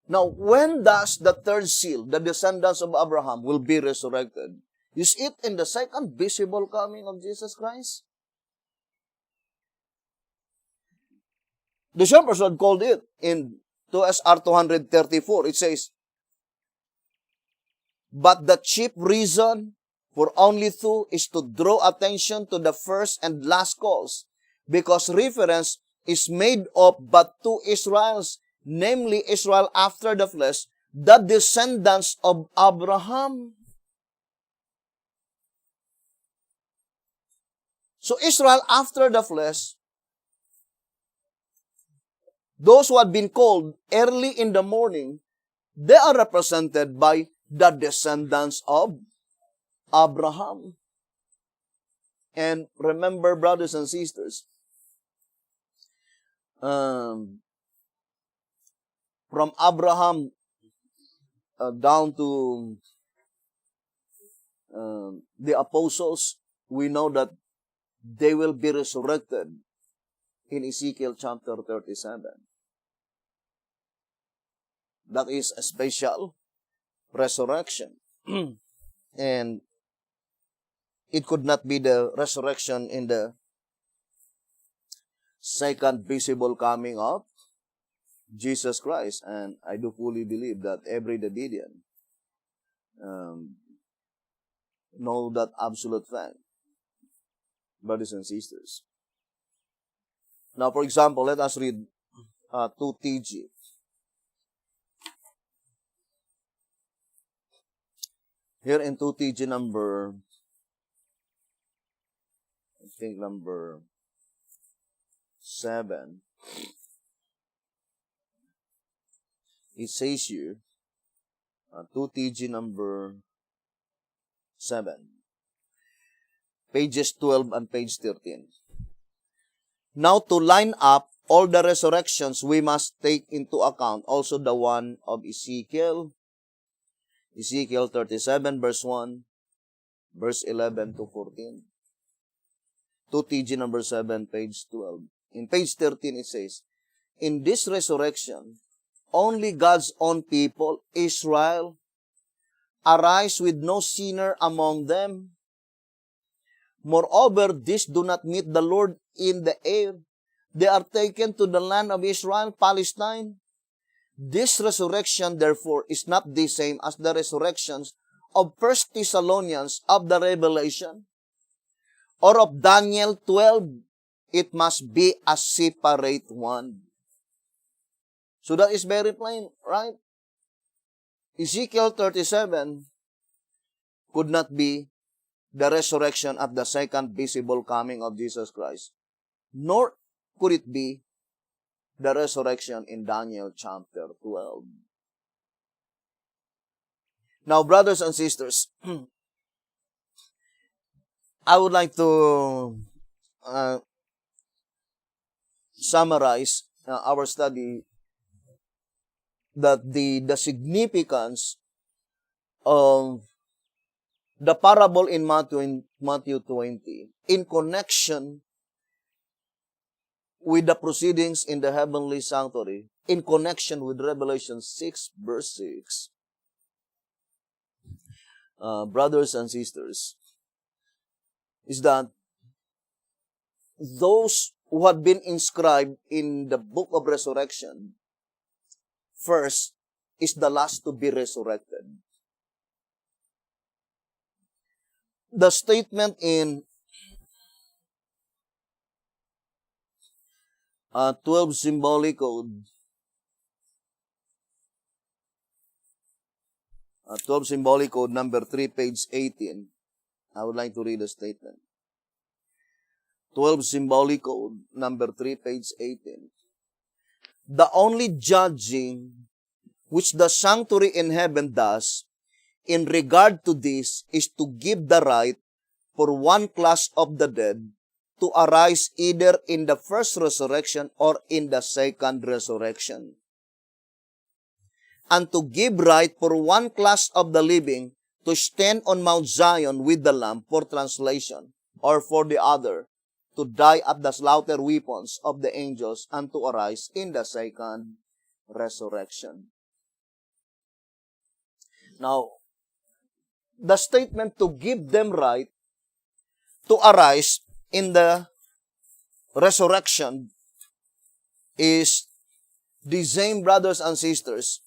Now, when does the third seal, the descendants of Abraham, will be resurrected? Is it in the second visible coming of Jesus Christ? The Shepherd's Rod called it in 2SR 234. It says, but the chief reason for only two is to draw attention to the first and last calls, because reference is made of but two Israels, namely Israel after the flesh, the descendants of Abraham. So Israel after the flesh, those who had been called early in the morning, they are represented by the descendants of Abraham. And remember, brothers and sisters, from Abraham down to the apostles, we know that they will be resurrected in Ezekiel chapter 37. That is a special resurrection. And it could not be the resurrection in the second visible coming of Jesus Christ. And I do fully believe that every Davidian know that absolute fact, brothers and sisters. Now, for example, let us read 2TG. Here in 2TG number 7, it says here, 2TG number 7, pages 12 and page 13. Now, to line up all the resurrections, we must take into account also the one of Ezekiel 37, verse 1, verse 11 to 14. 2TG number 7, page 12. In page 13, it says, in this resurrection, only God's own people, Israel, arise with no sinner among them. Moreover, these do not meet the Lord in the air. They are taken to the land of Israel, Palestine. This resurrection, therefore, is not the same as the resurrections of 1 Thessalonians, of the Revelation, or of Daniel 12. It must be a separate one. So that is very plain, right? Ezekiel 37 could not be the resurrection at the second visible coming of Jesus Christ, nor could it be the resurrection in Daniel chapter 12. Now, brothers and sisters, I would like to summarize our study that the significance of the parable in Matthew 20 in connection with the proceedings in the heavenly sanctuary, in connection with Revelation 6, verse 6. Brothers and sisters, is that those who had been inscribed in the book of resurrection, first is the last to be resurrected. The statement in 12 symbolic code, 12 symbolic code number 3, page 18. I would like to read the statement. 12 symbolic code number 3, page 18. The only judging which the sanctuary in heaven does in regard to this is to give the right for one class of the dead to arise either in the first resurrection or in the second resurrection, and to give right for one class of the living to stand on Mount Zion with the Lamb for translation, or for the other, to die at the slaughter weapons of the angels, and to arise in the second resurrection. Now, the statement to give them right to arise in the resurrection is the same, brothers and sisters,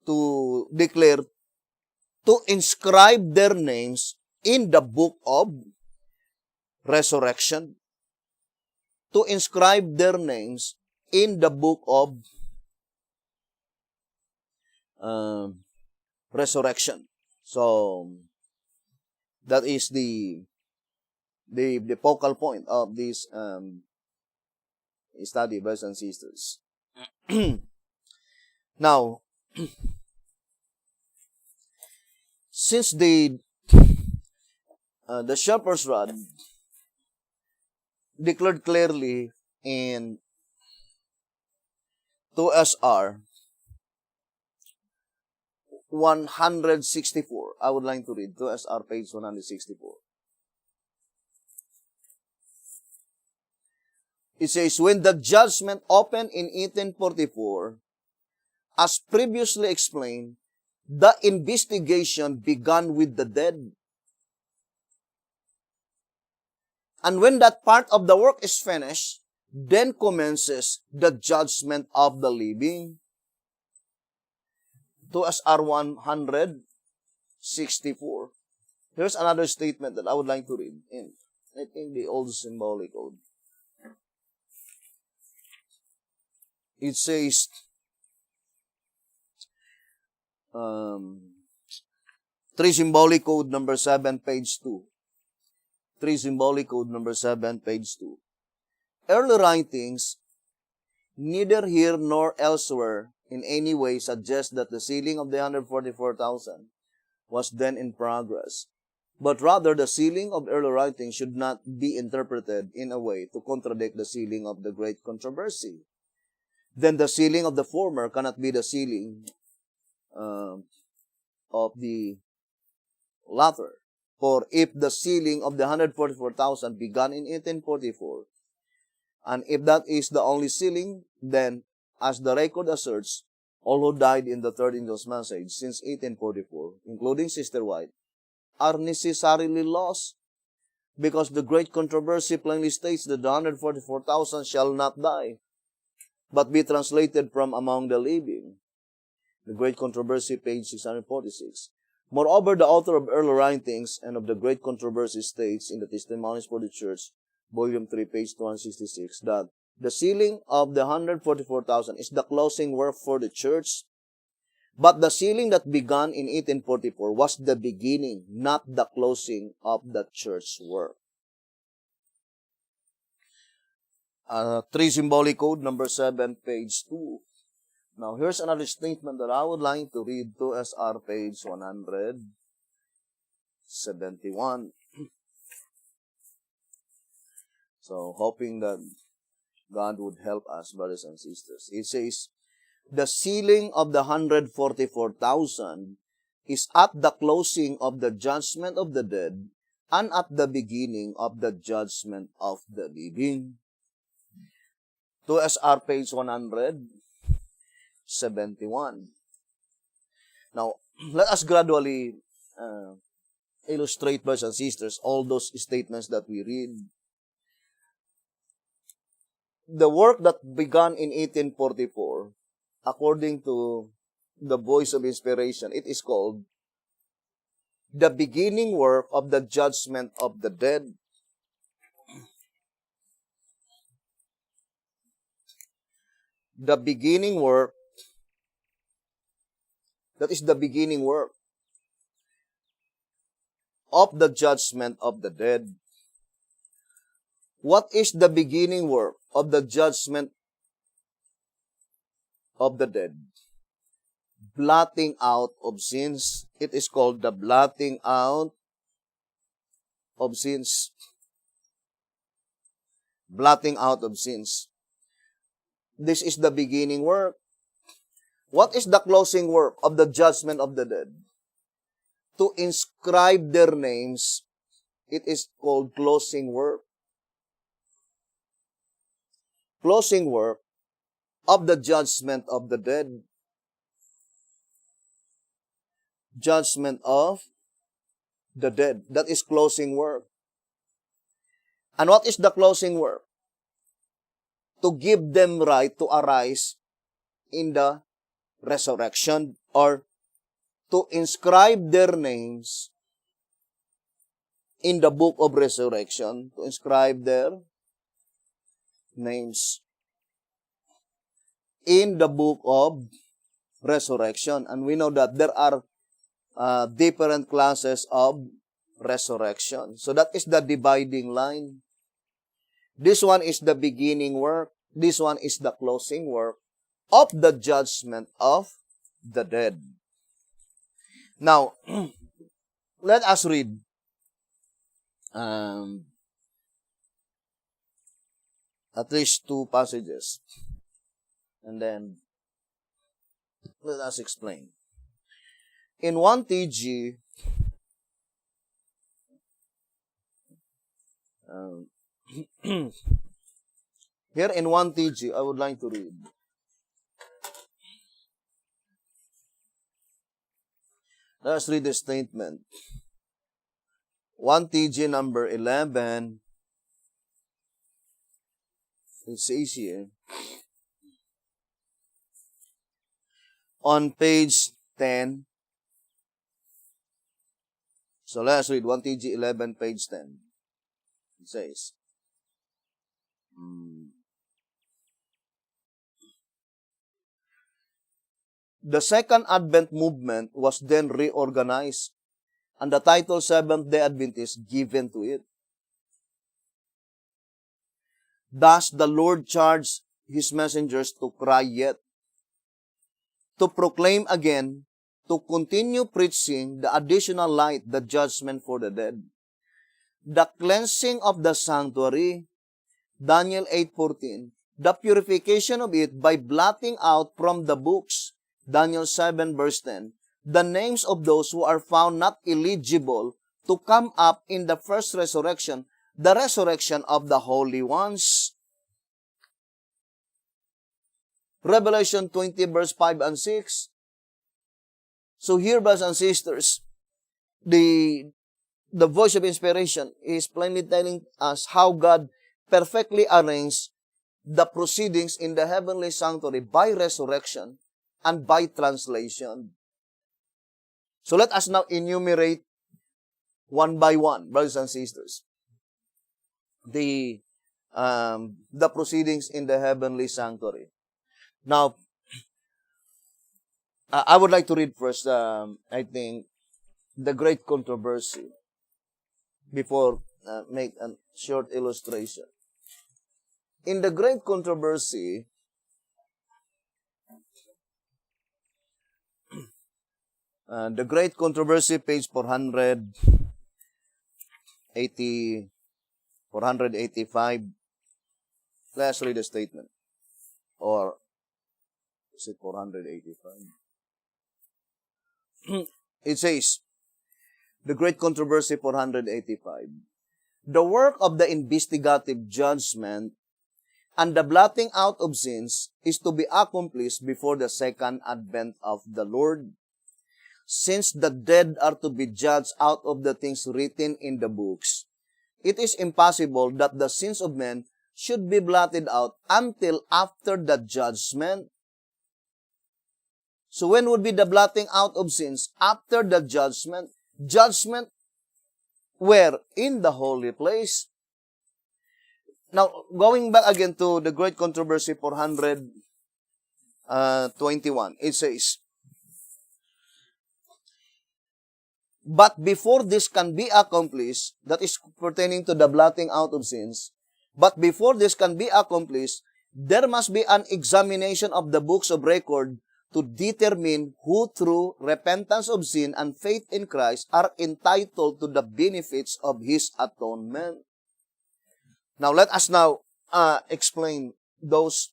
to declare, to inscribe their names in the book of resurrection. To inscribe their names in the book of resurrection. So, that is the focal point of this study, brothers and sisters. Now, since the shepherd's rod declared clearly in 2SR 164, I would like to read 2SR page 164. It says, when the judgment opened in 1844, as previously explained, the investigation began with the dead. And when that part of the work is finished, then commences the judgment of the living. 2SR 164. Here's another statement that I would like to read in, I think, the old symbolic code. It says, 3 symbolic code number 7, page 2. 3 symbolic code number 7, page 2. Early writings, neither here nor elsewhere, in any way suggest that the sealing of the 144,000 was then in progress, but rather the sealing of early writings should not be interpreted in a way to contradict the sealing of the great controversy. Then the sealing of the former cannot be the sealing of the latter. For if the sealing of the 144,000 began in 1844, and if that is the only sealing, then, as the record asserts, all who died in the third angel's message since 1844, including Sister White, are necessarily lost, because the great controversy plainly states that the 144,000 shall not die, but be translated from among the living. The Great Controversy, page 646. Moreover, the author of early writings and of the Great Controversy states in the Testimonies for the Church, volume 3, page 266, that the sealing of the 144,000 is the closing work for the church, but the sealing that began in 1844 was the beginning, not the closing of the church work. 3 symbolic code number 7, page 2. Now, here's another statement that I would like to read to SR page 171. So, hoping that God would help us, brothers and sisters. It says, the sealing of the 144,000 is at the closing of the judgment of the dead and at the beginning of the judgment of the living. 2SR page 171. Now, let us gradually illustrate, brothers and sisters, all those statements that we read. The work that began in 1844, according to the Voice of Inspiration, it is called the beginning work of the judgment of the dead. The beginning work, that is the beginning work of the judgment of the dead. What is the beginning work of the judgment of the dead? Blotting out of sins. It is called the blotting out of sins. Blotting out of sins. This is the beginning work. What is the closing work of the judgment of the dead? To inscribe their names it is called closing work. Closing work of the judgment of the dead. Judgment of the dead. That is closing work. And what is the closing work? To give them right to arise in the resurrection, or to inscribe their names in the book of resurrection, to inscribe their names in the book of resurrection. And we know that there are different classes of resurrection. So that is the dividing line. This one is the beginning work. This one is the closing work of the judgment of the dead. Now, let us read at least two passages, and then let us explain. In 1 TG, here in 1 TG, I would like to read. Let us read the statement. 1 TG number 11. It says here, on page 10. So let us read 1 TG 11, page 10. It says, the Second Advent movement was then reorganized, and the title Seventh-day Adventist given to it. Thus, the Lord charged His messengers to cry yet, to proclaim again, to continue preaching the additional light, the judgment for the dead, the cleansing of the sanctuary, Daniel 8:14, the purification of it by blotting out from the books, Daniel 7 verse 10, the names of those who are found not eligible to come up in the first resurrection, the resurrection of the holy ones. Revelation 20 verse 5 and 6. So here, brothers and sisters, the voice of inspiration is plainly telling us how God perfectly arranged the proceedings in the heavenly sanctuary by resurrection and by translation. So let us now enumerate one by one, brothers and sisters, the proceedings in the heavenly sanctuary. Now, I would like to read first, I think, the great controversy before make a short illustration. In the great controversy, page 485. Let's read the statement. Or is it 485? It says, the great controversy 485. The work of the investigative judgment and the blotting out of sins is to be accomplished before the second advent of the Lord. Since the dead are to be judged out of the things written in the books, it is impossible that the sins of men should be blotted out until after the judgment. So when would be the blotting out of sins? After the judgment. Judgment where? In the holy place. Now, going back again to the great controversy 421, it says, but before this can be accomplished, that is pertaining to the blotting out of sins, but before this can be accomplished, there must be an examination of the books of record to determine who through repentance of sin and faith in Christ are entitled to the benefits of His atonement. Now, let us now explain those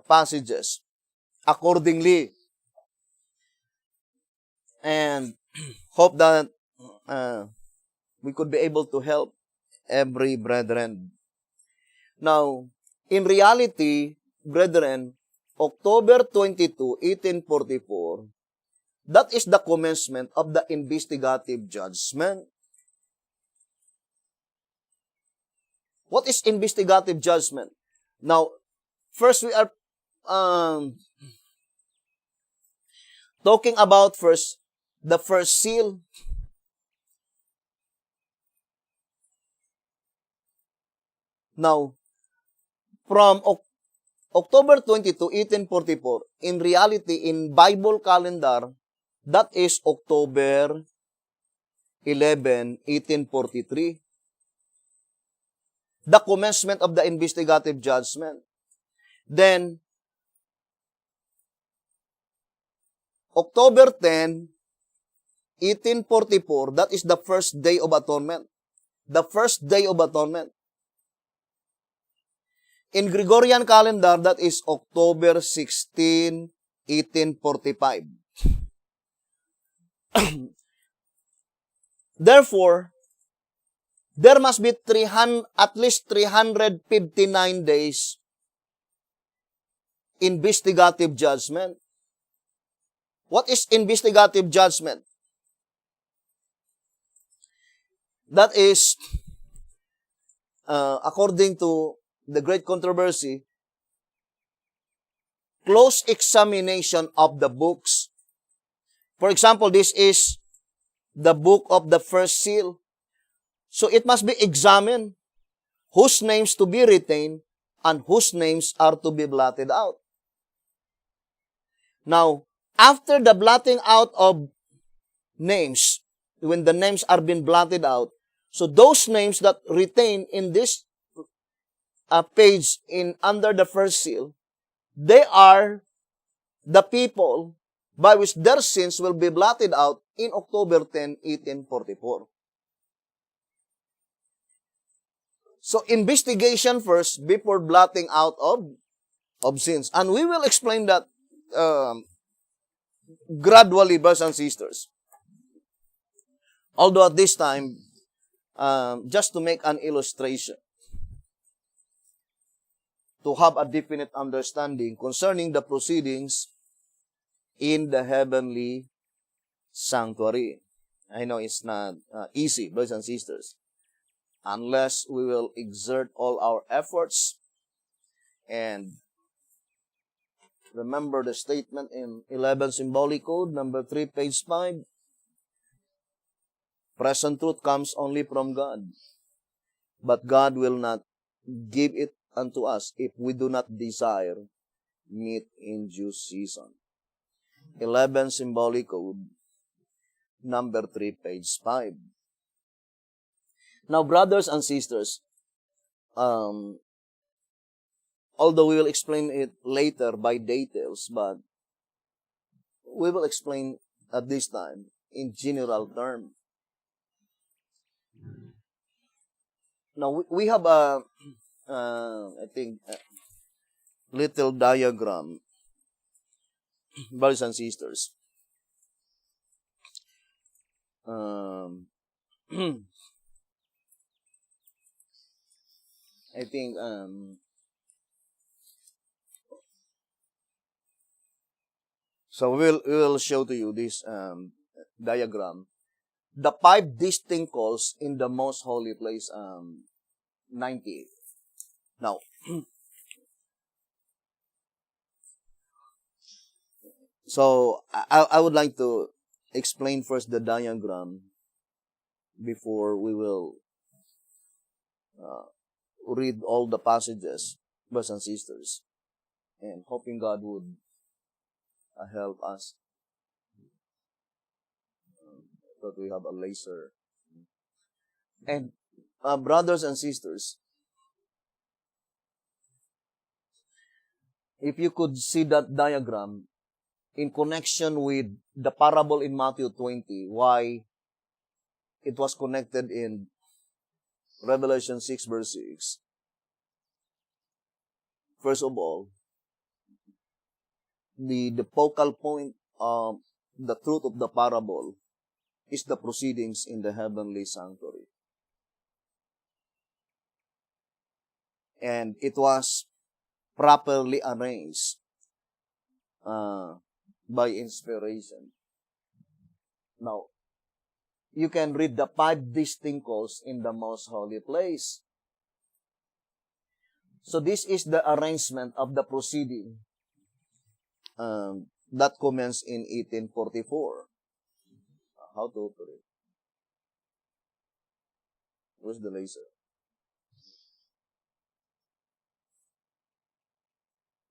passages accordingly. And hope that we could be able to help every brethren. Now, in reality, brethren, October 22, 1844, that is the commencement of the investigative judgment. What is investigative judgment? Now, first we are talking about first the first seal. Now, from October 22, 1844, in reality, in Bible calendar, that is October 11, 1843. The commencement of the investigative judgment. Then, October 10, 1844, that is the first day of atonement. The first day of atonement. In Gregorian calendar, that is October 16, 1845. Therefore, there must be at least 359 days investigative judgment. What is investigative judgment? That is, according to the great controversy, close examination of the books. For example, this is the book of the first seal. So it must be examined whose names to be retained and whose names are to be blotted out. Now, after the blotting out of names, when the names are being blotted out, so those names that retain in this page under the first seal, they are the people by which their sins will be blotted out in October 10, 1844. So, investigation first before blotting out of sins. And we will explain that gradually, brothers and sisters. Although at this time, just to make an illustration, to have a definite understanding concerning the proceedings in the heavenly sanctuary. I know it's not easy, brothers and sisters, unless we will exert all our efforts and remember the statement in 11 Symbolic Code, number 3, page 5. Present truth comes only from God, but God will not give it unto us if we do not desire meat in due season. 11 Symbolic Code, number 3, page 5. Now, brothers and sisters, although we will explain it later by details, but we will explain at this time in general term. Now, we have a, I think, a little diagram, brothers and sisters. I think, so we will show to you this diagram. The 5 distinct calls in the most holy place, 98. Now, so I would like to explain first the diagram before we will read all the passages, brothers and sisters, and hoping God would help us. That we have a laser. And brothers and sisters, if you could see that diagram in connection with the parable in Matthew 20, why it was connected in Revelation 6, verse 6. First of all, the focal point of the truth of the parable is the proceedings in the heavenly sanctuary. And it was properly arranged by inspiration. Now, you can read the 5 distinct calls in the most holy place. So this is the arrangement of the proceeding that commenced in 1844. How to operate? Where's the laser?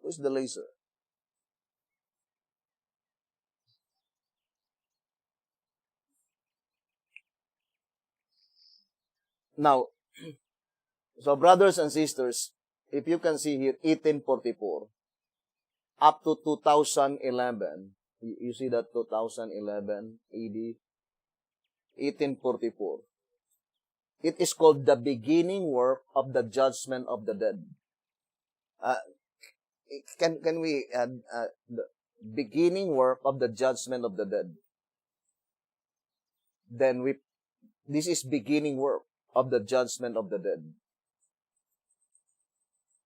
Where's the laser? Now, so brothers and sisters, if you can see here, 1844 up to 2011, you see that 2011 AD, 1844. It is called the beginning work of the judgment of the dead. Can we add the beginning work of the judgment of the dead? Then this is beginning work of the judgment of the dead.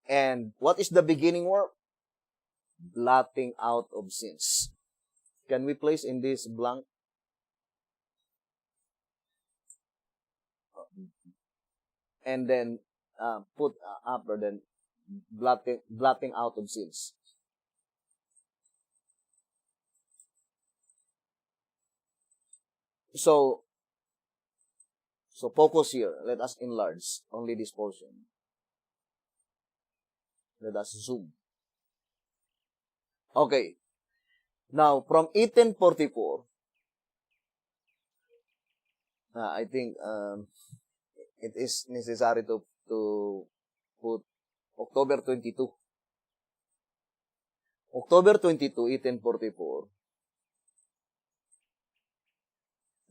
And what is the beginning work? Blotting out of sins. Can we place in this blank? And then put upper, then blotting out of sins. So focus here. Let us enlarge only this portion. Let us zoom. Okay. Now, from 1844, I think it is necessary to put October 22. October 22, 1844.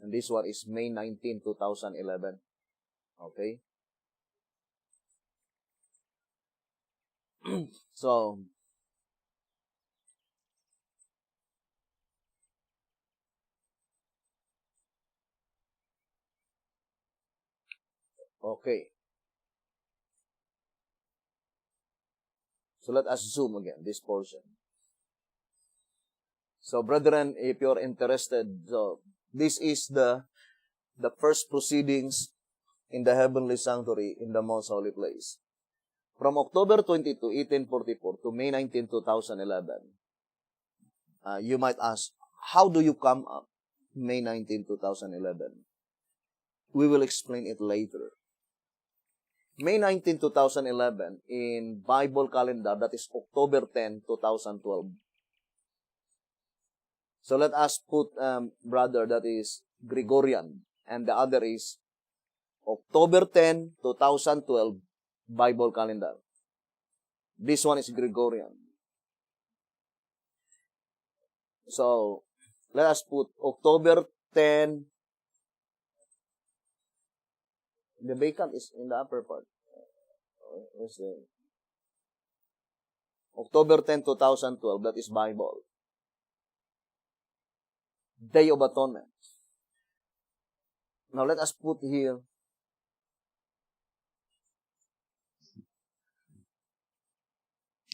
And this one is May 19, 2011. Okay? So, okay. So let us zoom again, this portion. So, brethren, if you're interested, so this is the first proceedings in the heavenly sanctuary in the most holy place. From October 22, 1844 to May 19, 2011, you might ask, how do you come up May 19, 2011? We will explain it later. May 19, 2011, in Bible calendar, that is October 10, 2012. So let us put, brother, that is Gregorian, and the other is October 10, 2012, Bible calendar. This one is Gregorian. So, let us put October 10. The vacant is in the upper part. Where's the October 10, 2012, that is Bible. Day of Atonement. Now, let us put here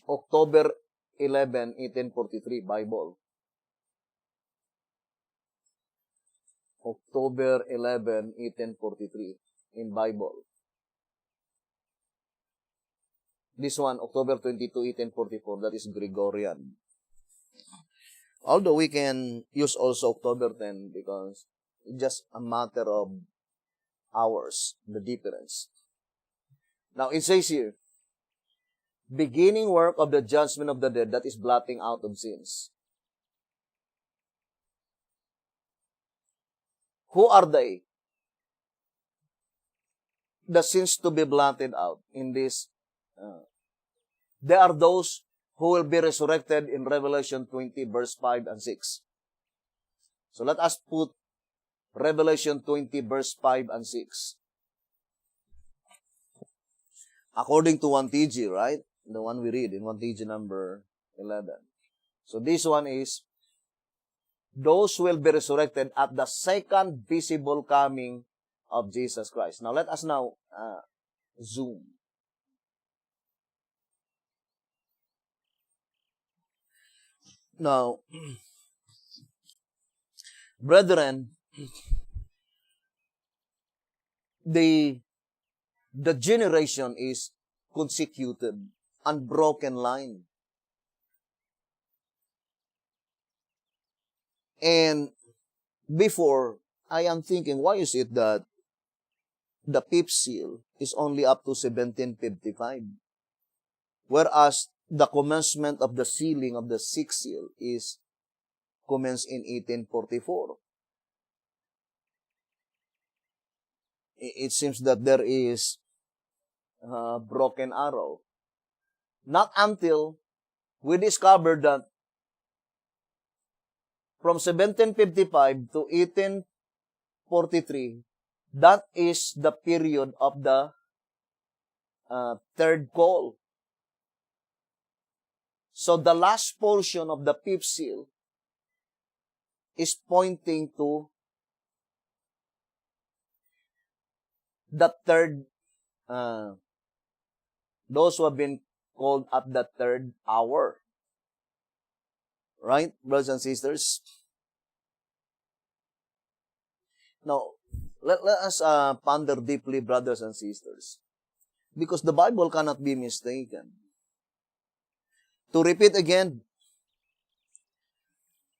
October 11, 1843, Bible. October 11, 1843, in Bible. This one, October 22, 1844, that is Gregorian. Although we can use also October 10 because it's just a matter of hours, the difference. Now, it says here, beginning work of the judgment of the dead, that is blotting out of sins. Who are they? The sins to be blotted out in this. They are those who will be resurrected in Revelation 20, verse 5 and 6. So let us put Revelation 20, verse 5 and 6. According to 1TG, right? The one we read in 1TG number 11. So this one is, those who will be resurrected at the second visible coming of Jesus Christ. Now let us now zoom. Now, brethren, the generation is consecutive, unbroken line. And before, I am thinking, why is it that the fifth seal is only up to 1755? Whereas the commencement of the sealing of the sixth seal is commenced in 1844. It seems that there is a broken arrow. Not until we discovered that from 1755 to 1843, that is the period of the third call. So the last portion of the fifth seal is pointing to the third, those who have been called at the third hour. Right, brothers and sisters? Now, let us ponder deeply, brothers and sisters, because the Bible cannot be mistaken. To repeat again,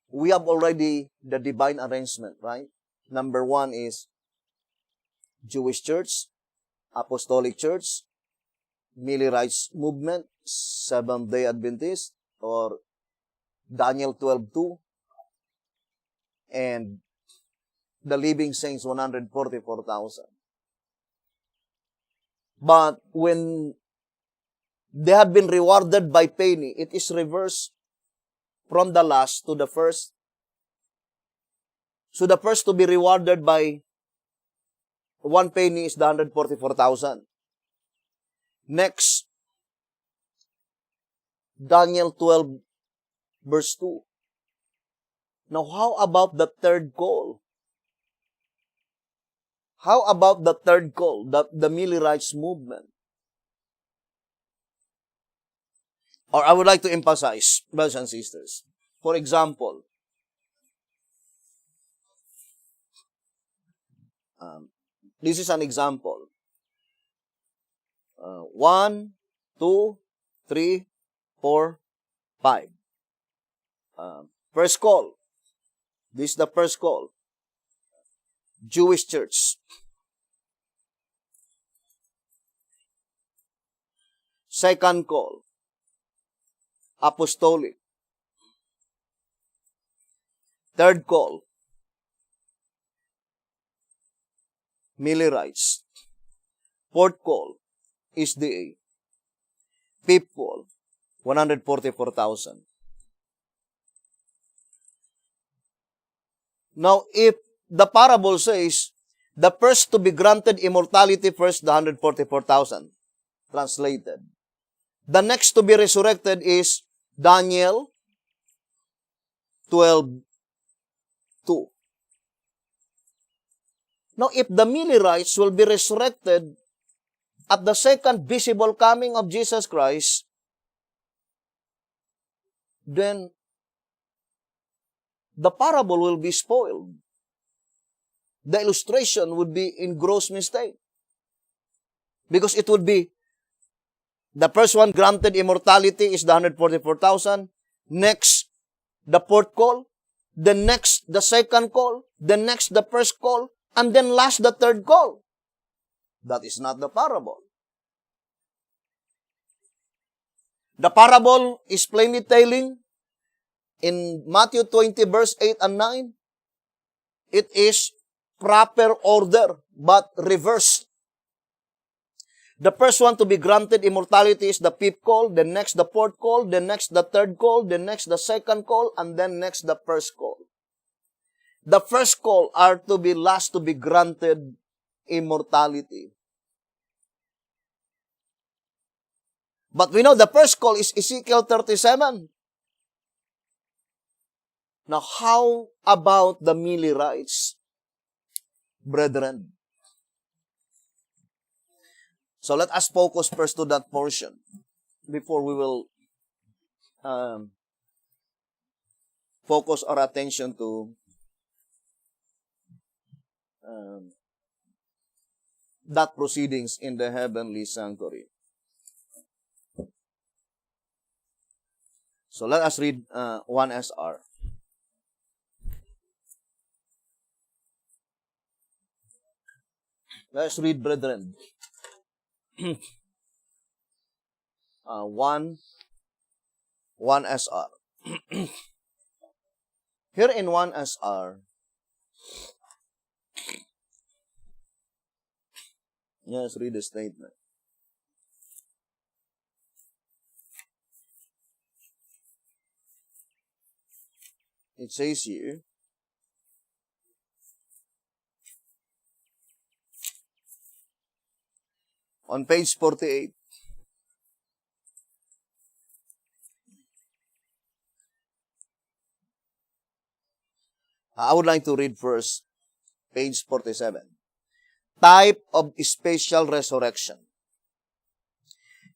we have already the divine arrangement, right? Number one is Jewish church, Apostolic church, Millerites movement, Seventh-day Adventist, or Daniel 12:2, and the living saints, 144,000. But when they have been rewarded by penny, it is reversed from the last to the first. So the first to be rewarded by 1 penny is the 144,000. Next, Daniel 12, verse 2. Now, how about the third call? How about the third call, the Millerites movement? Or I would like to emphasize, brothers and sisters. For example, this is an example. 1, 2, 3, 4, 5. First call. This is the first call. Jewish church. Second call. Apostolic. Third call. Millerites. Fourth call. SDA. Fifth call. 144,000. Now, if the parable says, the first to be granted immortality first, the 144,000, translated. The next to be resurrected is Daniel 12:2. Now, if the Millerites will be resurrected at the second visible coming of Jesus Christ, then the parable will be spoiled. The illustration would be in gross mistake. Because it would be, the first one granted immortality is the 144,000. Next, the fourth call. The next, the second call. The next, the first call. And then last, the third call. That is not the parable. The parable is plainly telling in Matthew 20, verse 8 and 9, it is proper order, but reversed. The first one to be granted immortality is the fifth call, the next the fourth call, the next the third call, the next the second call, and then next the first call. The first call are to be last to be granted immortality. But we know the first call is Ezekiel 37. Now, how about the Millerites, brethren? So let us focus first to that portion before we will focus our attention to that proceedings in the heavenly sanctuary. So let us read 1 SR. Let's read, brethren. 1 SR. Here in 1 SR, let's read the statement. It says here, on page 48, I would like to read first, page 47. Type of spatial resurrection.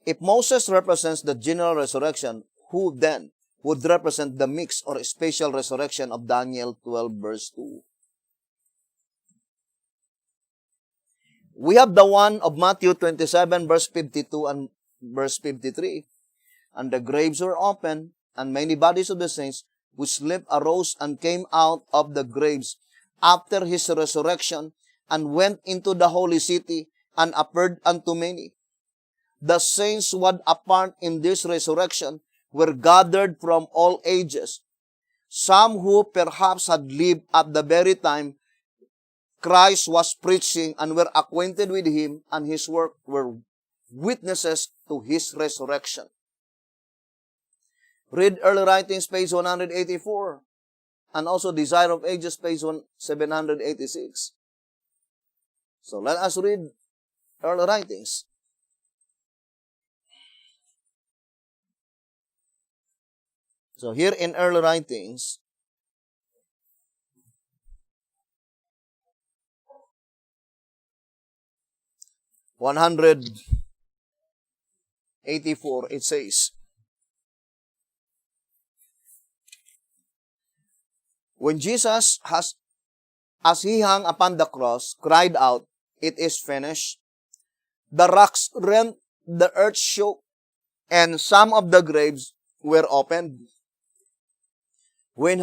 If Moses represents the general resurrection, who then would represent the mixed or spatial resurrection of Daniel 12 verse 2? We have the one of Matthew 27 verse 52 and verse 53. And the graves were opened, and many bodies of the saints which slept arose and came out of the graves after his resurrection, and went into the holy city, and appeared unto many. The saints who had a part in this resurrection were gathered from all ages. Some who perhaps had lived at the very time Christ was preaching and were acquainted with him and his work, were witnesses to his resurrection. Read Early Writings, page 184, and also Desire of Ages, page 786. So let us read Early Writings. So here in Early Writings, (184), it says, when Jesus as he hung upon the cross, cried out, "It is finished," the rocks rent, the earth shook, and some of the graves were opened. When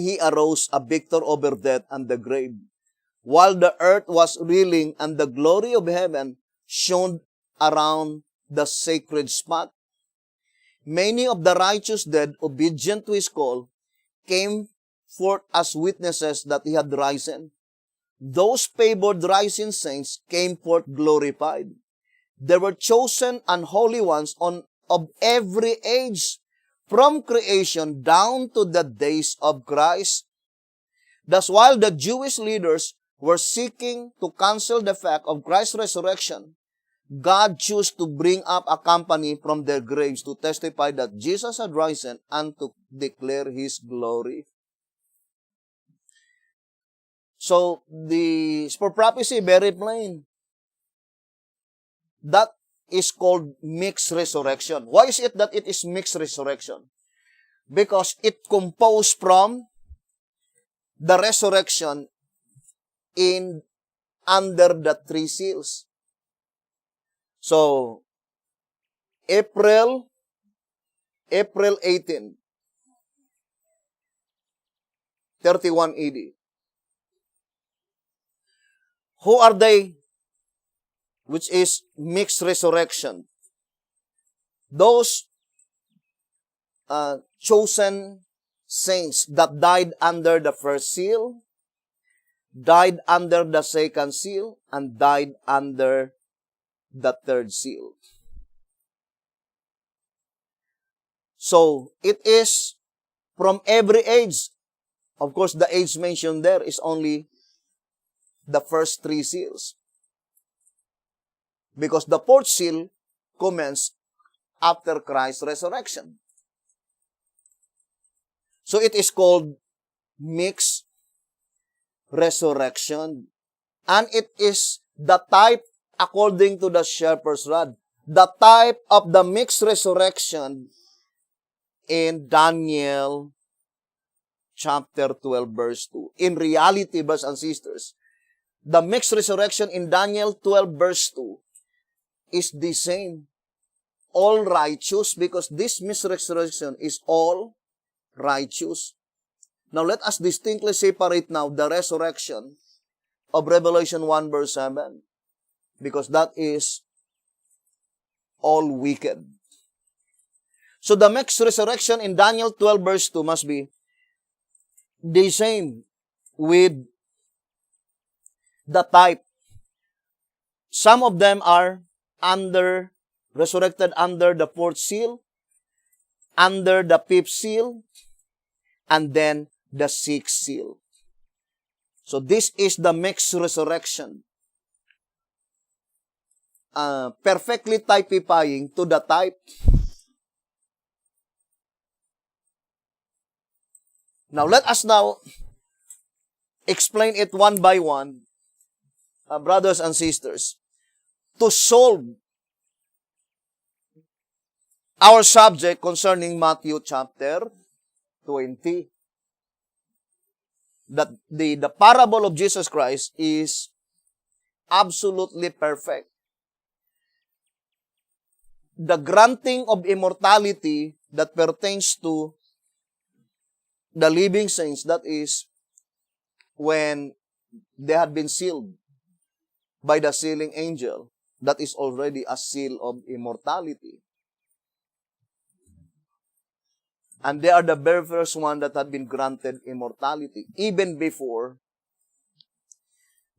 he arose a victor over death and the grave, while the earth was reeling and the glory of heaven shone around the sacred spot, many of the righteous dead, obedient to his call, came forth as witnesses that he had risen. Those favored rising saints came forth glorified. They were chosen and holy ones of every age, from creation down to the days of Christ. Thus, while the Jewish leaders were seeking to cancel the fact of Christ's resurrection, God chose to bring up a company from their graves to testify that Jesus had risen and to declare his glory. So, for prophecy, very plain. That is called mixed resurrection. Why is it that it is mixed resurrection? Because it composed from the resurrection under the three seals. So, April 18, 31 AD. Who are they? Which is mixed resurrection. Those chosen saints that died under the first seal, died under the second seal, and died under the third seal. So, it is from every age. Of course, the age mentioned there is only the first three seals. Because the fourth seal commenced after Christ's resurrection. So it is called mixed resurrection. And it is the type, according to the shepherd's rod, the type of the mixed resurrection in Daniel chapter 12, verse 2. In reality, brothers and sisters, the mixed resurrection in Daniel 12, verse 2 is the same. All righteous, because this mixed resurrection is all righteous. Now, let us distinctly separate now the resurrection of Revelation 1, verse 7, because that is all wicked. So, the mixed resurrection in Daniel 12, verse 2 must be the same with the type. Some of them are resurrected under the fourth seal, under the fifth seal, and then the sixth seal. So this is the mixed resurrection. Perfectly typifying to the type. Now let us now explain it one by one, brothers and sisters, to solve our subject concerning Matthew chapter 20. That the parable of Jesus Christ is absolutely perfect. The granting of immortality that pertains to the living saints, that is, when they had been sealed by the sealing angel, that is already a seal of immortality. And they are the very first one that had been granted immortality, even before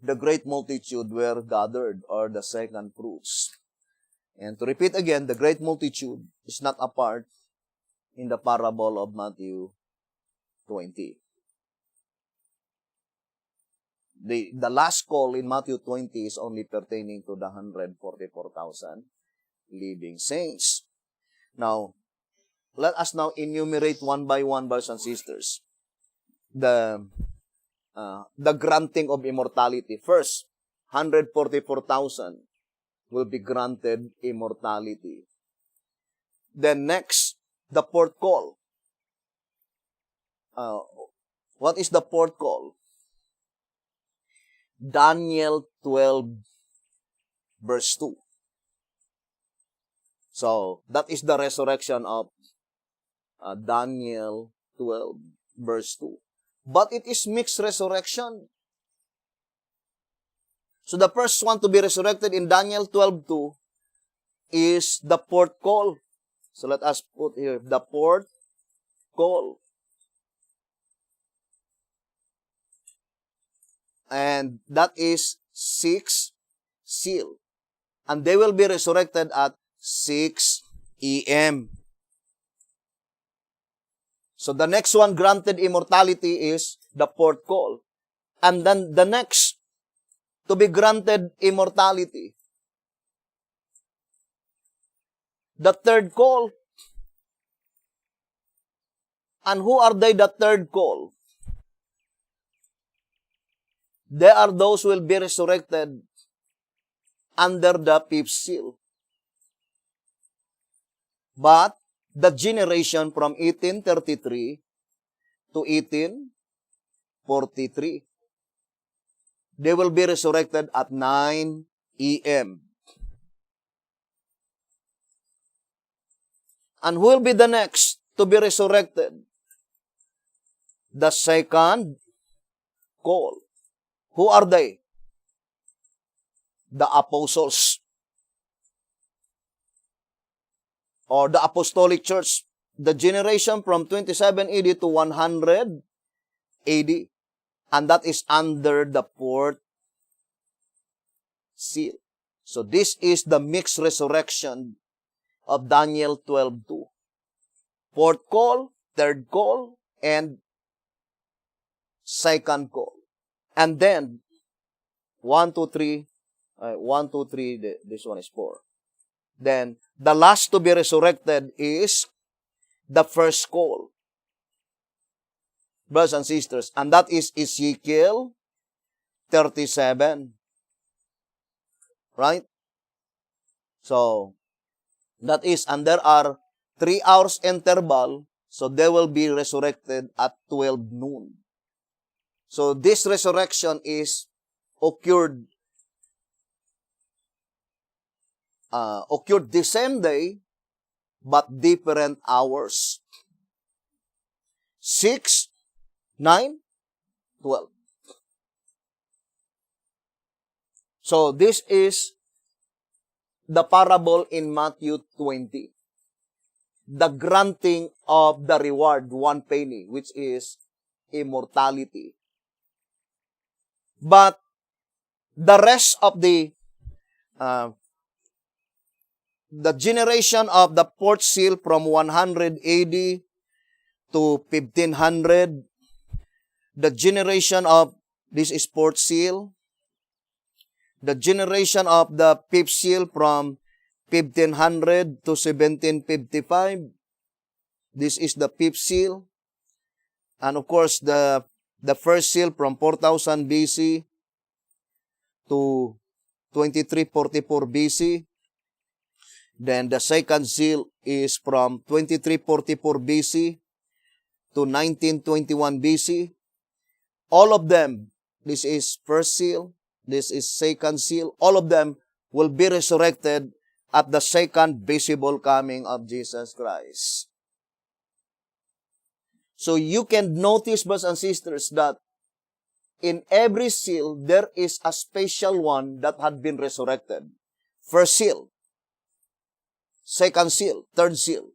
the great multitude were gathered, or the second fruits. And to repeat again, the great multitude is not a part in the parable of Matthew 20. The last call in Matthew 20 is only pertaining to the 144,000 living saints. Now, let us now enumerate one by one, brothers and sisters, the granting of immortality. First, 144,000 will be granted immortality. Then next, the fourth call. What is the fourth call? Daniel 12, verse 2. So, that is the resurrection of Daniel 12, verse 2. But it is mixed resurrection. So the first one to be resurrected in Daniel 12:2 is the fourth call. So let us put here the fourth call. And that is 6 seal. And they will be resurrected at 6 a.m. So the next one granted immortality is the fourth call. And then the next to be granted immortality, the third call. And who are they, the third call? They are those who will be resurrected under the fifth seal. But the generation from 1833 to 1843, they will be resurrected at 9 a.m. And who will be the next to be resurrected? The second call. Who are they? The apostles, or the apostolic church, the generation from 27 AD to 100 AD. And that is under the fourth seal. So this is the mixed resurrection of Daniel 12:2. Fourth call, third call, and second call. And then, 1, 2, 3, this one is 4. Then, the last to be resurrected is the first call. Brothers and sisters, and that is Ezekiel 37. Right? So, that is, and there are 3 hours interval So they will be resurrected at 12 noon. So this resurrection is occurred the same day, but different hours. 6, 9, 12. So this is the parable in Matthew 20. The granting of the reward, 1 penny, which is immortality. But the rest of the generation of the fourth seal from 100 AD to 1500, the generation of this is fourth seal, the generation of the fifth seal from 1500 to 1755, this is the fifth seal, and of course the first seal from 4000 BC to 2344 BC. Then the second seal is from 2344 BC to 1921 BC. All of them, this is first seal, this is second seal, all of them will be resurrected at the second visible coming of Jesus Christ. So you can notice, brothers and sisters, that in every seal, there is a special one that had been resurrected. First seal, second seal, third seal.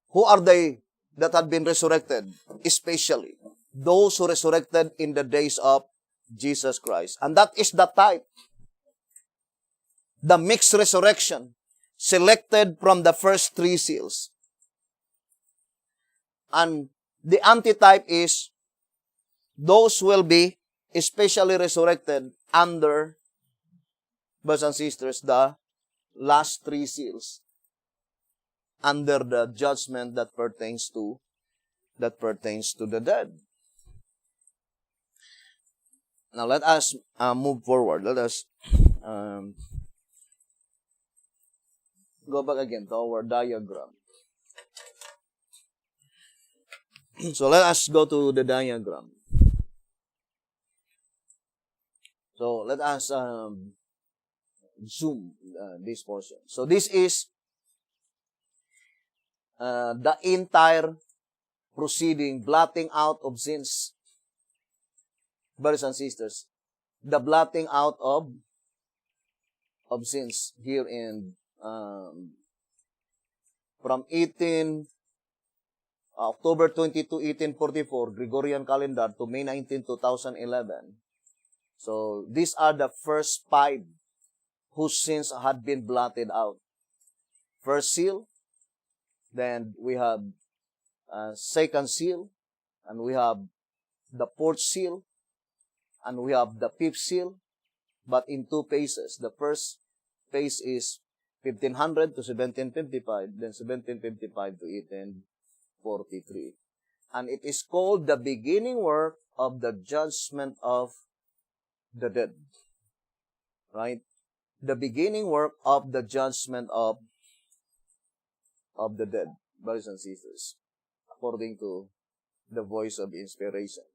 Who are they that had been resurrected? Especially those who resurrected in the days of Jesus Christ. And that is the type, the mixed resurrection, selected from the first 3 seals. And the antitype is those will be especially resurrected under, brothers and sisters, the last 3 seals, under the judgment that pertains to the dead. Now let us move forward. Let us go back again to our diagram. So let us go to the diagram. So let us zoom this portion. So this is the entire proceeding, blotting out of sins. Brothers and sisters, the blotting out of sins here in from October 22, 1844, Gregorian calendar, to May 19, 2011. So these are the first 5 whose sins had been blotted out. First seal, then we have second seal, and we have the fourth seal, and we have the fifth seal, but in 2 phases. The first phase is 1500 to 1755, then 1755 to 1843. And it is called the beginning work of the judgment of the dead. Right? The beginning work of the judgment of the dead, brothers and sisters, according to the voice of inspiration.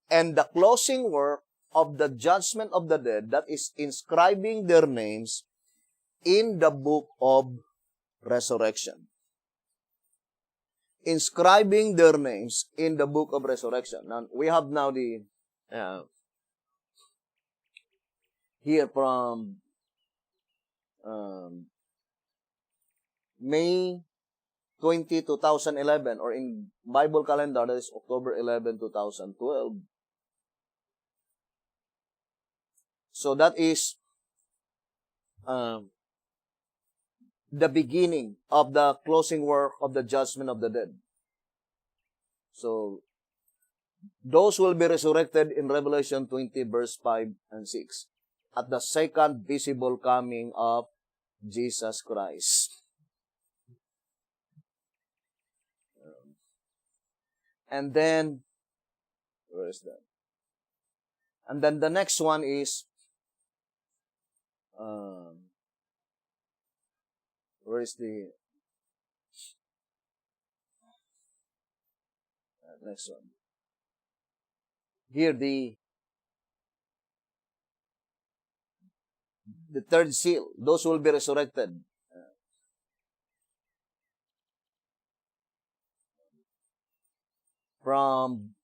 And the closing work of the judgment of the dead, that is inscribing their names in the book of resurrection. Inscribing their names in the book of resurrection. Now, we have now the here from May 20, 2011, or in Bible calendar, that is October 11, 2012. So that is the beginning of the closing work of the judgment of the dead. So those will be resurrected in Revelation 20, verse 5 and 6, at the second visible coming of Jesus Christ. And then, where is that? And then the next one is, where is the, Next one. Here, the third seal, those who will be resurrected. From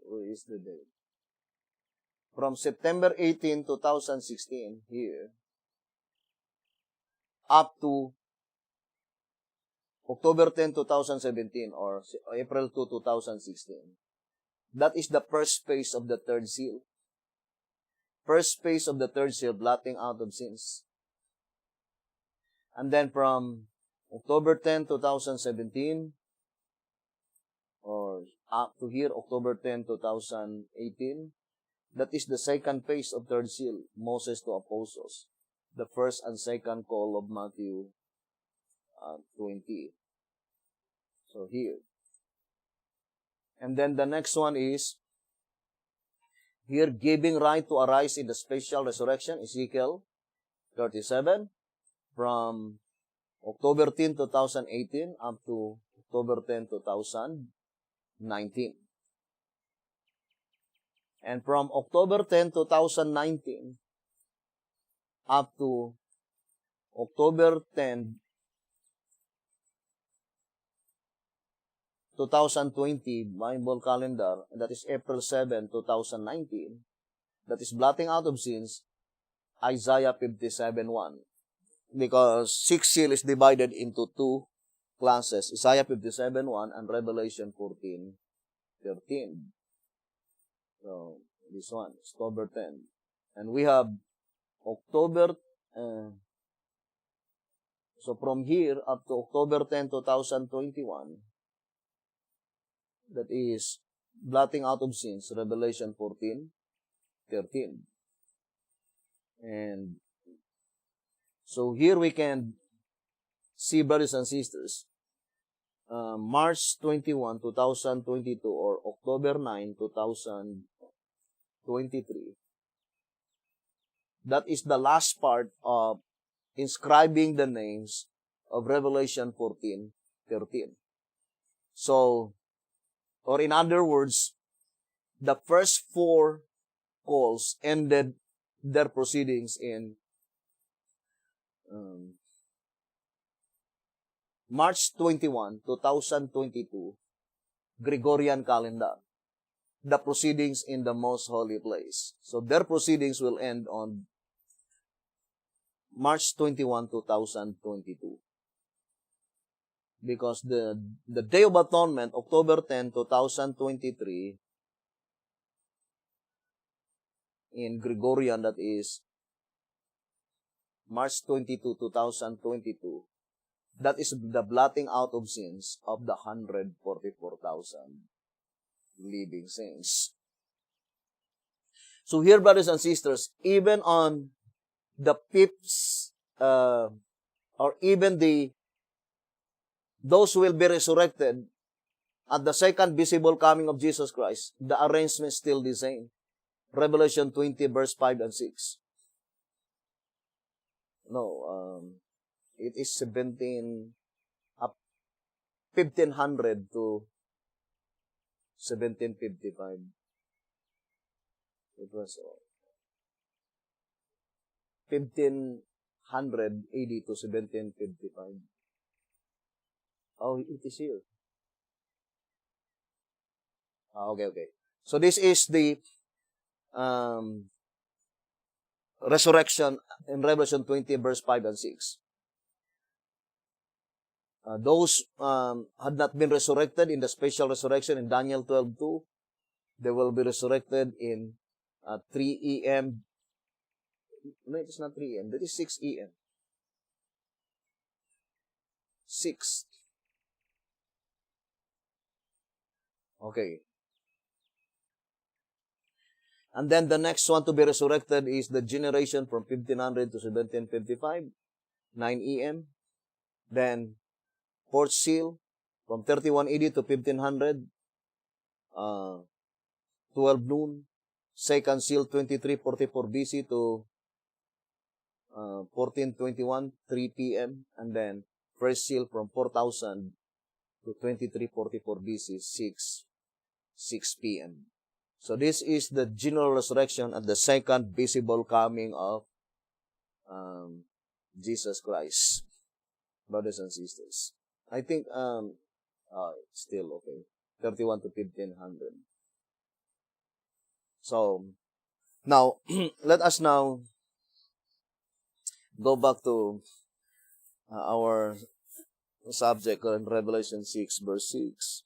where is the date? From September 18, 2016, here, up to October 10, 2017, or April 2, 2016. That is the first phase of the third seal. First phase of the third seal, blotting out of sins. And then from October 10, 2017, or up to here, October 10, 2018, that is the second phase of third seal, Moses to apostles. The first and second call of Matthew 20. So here. And then the next one is, here, giving right to arise in the special resurrection, Ezekiel 37, from October 10, 2018, up to October 10, 2019. And from October 10, 2019, up to October 10, 2020 Bible calendar, that is April 7, 2019, that is blotting out of sins, Isaiah 57:1. Because 6 seal is divided into 2 classes, Isaiah 57:1 and Revelation 14:13. So, this one, October 10. And we have October, so from here up to October 10, 2021, that is blotting out of sins, Revelation 14:13. And so here we can see, brothers and sisters, March 21, 2022 or October 9, 2023. That is the last part of inscribing the names of Revelation 14:13. So, or in other words, the first 4 calls ended their proceedings in March 21, 2022, Gregorian calendar. The proceedings in the most holy place. So their proceedings will end on March 21, 2022. Because the Day of Atonement, October 10, 2023, in Gregorian, that is March 22, 2022, that is the blotting out of sins of the 144,000 living saints. So here, brothers and sisters, even on the fifth, or even those who will be resurrected at the second visible coming of Jesus Christ, the arrangement is still the same. Revelation 20, verse 5 and 6. No, it is 1500 to 1755. It was 1500 AD to 1755. Oh, it is here. Okay. So this is the resurrection in Revelation 20, verse 5 and 6. Those had not been resurrected in the special resurrection in Daniel 12:2, they will be resurrected in 3 a.m. No, it is not 3 a.m. That is 6 a.m. 6. Okay. And then the next one to be resurrected is the generation from 1500 to 1755, 9 a.m. Then, fourth seal, from 31 AD to 1500, 12 noon. Second seal, 2344 BC to 1421, 3 p.m. And then first seal from 4000 to 2344 BC, 6 p.m. So this is the general resurrection at the second visible coming of Jesus Christ, brothers and sisters. I think still okay. 31 to 1500. So now let us now go back to our subject in Revelation 6 verse 6.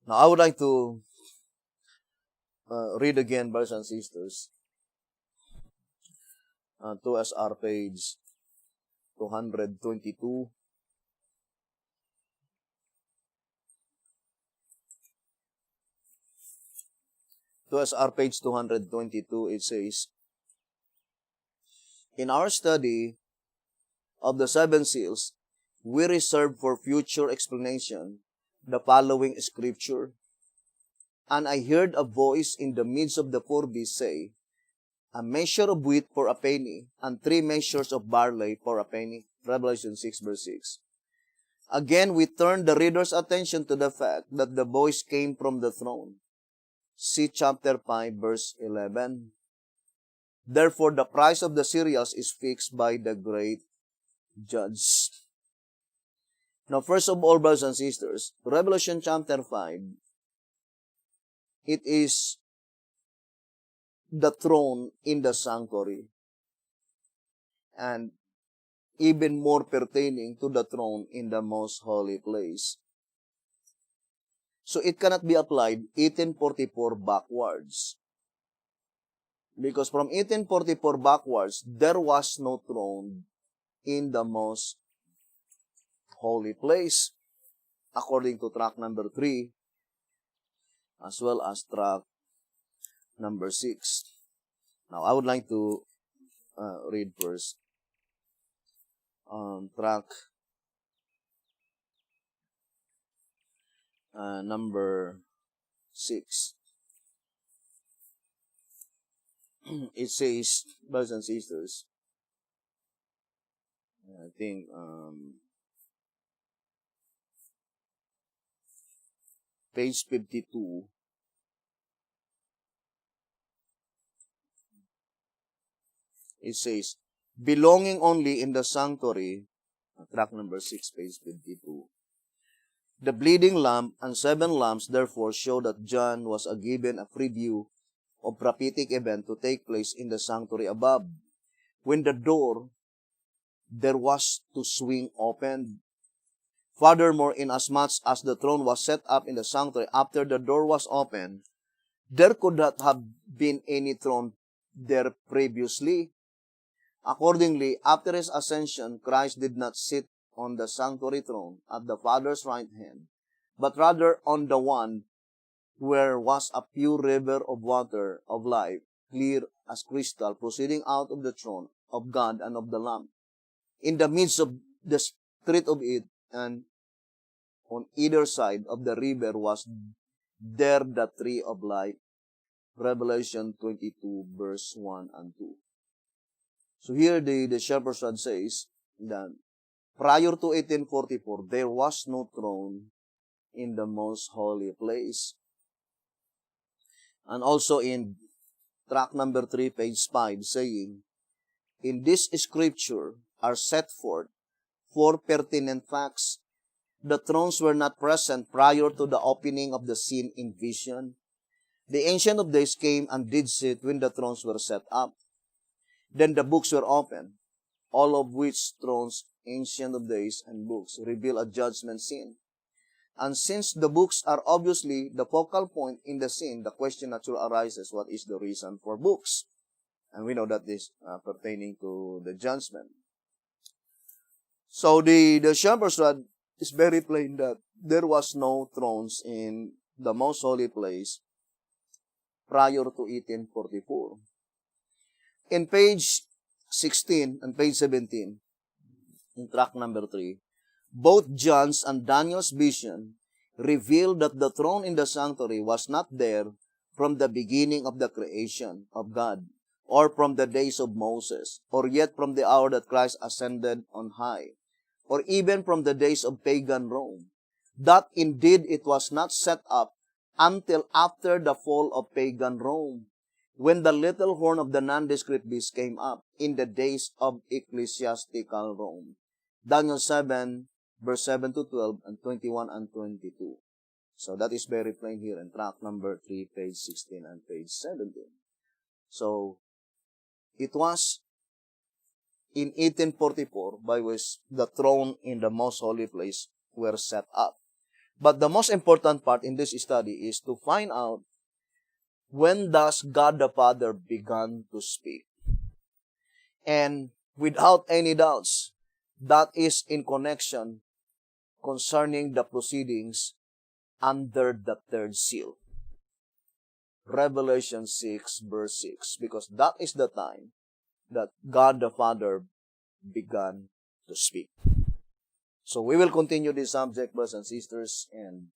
Now I would like to read again, brothers and sisters, 2SR page 222. To SR page 222, it says, in our study of the seven seals, we reserve for future explanation the following scripture. And I heard a voice in the midst of the four beasts say, a measure of wheat for a penny, and 3 measures of barley for a penny. Revelation 6 verse 6. Again, we turn the reader's attention to the fact that the voice came from the throne. See chapter 5 verse 11. Therefore, the price of the cereals is fixed by the great judge. Now, first of all, brothers and sisters, Revelation chapter 5, it is the throne in the sanctuary, and even more pertaining to the throne in the most holy place. So it cannot be applied 1844 backwards. Because from 1844 backwards, there was no throne in the most holy place, according to tract number 3, as well as tract number 6. Now, I would like to read first tract number 6. It says, brothers and sisters, I think page 52. It says, belonging only in the sanctuary, tract number 6, page 52. The bleeding lamp and 7 lamps therefore show that John was given a preview of prophetic event to take place in the sanctuary above. When the door there was to swing open. Furthermore, inasmuch as the throne was set up in the sanctuary after the door was opened, there could not have been any throne there previously. Accordingly, after his ascension, Christ did not sit on the sanctuary throne at the Father's right hand, but rather on the one where was a pure river of water of life, clear as crystal, proceeding out of the throne of God and of the Lamb. In the midst of the street of it, and on either side of the river was there the tree of life. Revelation 22, verse 1 and 2. So here the Shepherd's Rod says that prior to 1844, there was no throne in the most holy place. And also in tract number 3, page 5, saying, in this scripture are set forth 4 pertinent facts. The thrones were not present prior to the opening of the scene in vision. The Ancient of Days came and did sit when the thrones were set up. Then the books were opened, all of which thrones, Ancient of Days, and books reveal a judgment scene. And since the books are obviously the focal point in the scene, the question naturally arises, what is the reason for books? And we know that this pertaining to the judgment. So the Shepherd's Rod is very plain that there was no thrones in the most holy place prior to 1844. In page 16 and page 17, in tract number 3, both John's and Daniel's vision revealed that the throne in the sanctuary was not there from the beginning of the creation of God, or from the days of Moses, or yet from the hour that Christ ascended on high, or even from the days of pagan Rome, that indeed it was not set up until after the fall of pagan Rome, when the little horn of the nondescript beast came up in the days of ecclesiastical Rome. Daniel 7, verse 7 to 12, and 21 and 22. So that is very plain here in tract number 3, page 16 and page 17. So, it was in 1844 by which the throne in the most holy place were set up. But the most important part in this study is to find out when does God the Father began to speak. And without any doubts, that is in connection concerning the proceedings under the third seal. Revelation 6, verse 6, because that is the time that God the Father began to speak. So we will continue this subject, brothers and sisters, and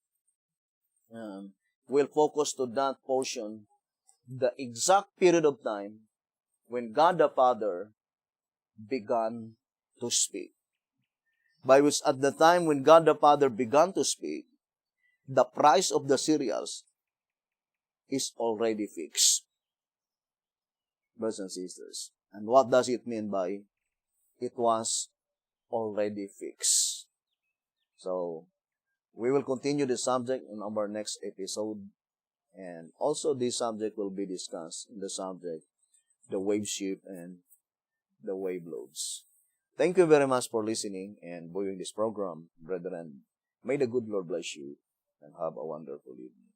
we'll focus to that portion, the exact period of time when God the Father began to speak. By which at the time when God the Father began to speak, the price of the cereals is already fixed. Brothers and sisters. And what does it mean by it was already fixed? So, we will continue this subject in our next episode. And also this subject will be discussed in the subject, the wave shape and the wave loads. Thank you very much for listening and viewing this program, brethren. May the good Lord bless you and have a wonderful evening.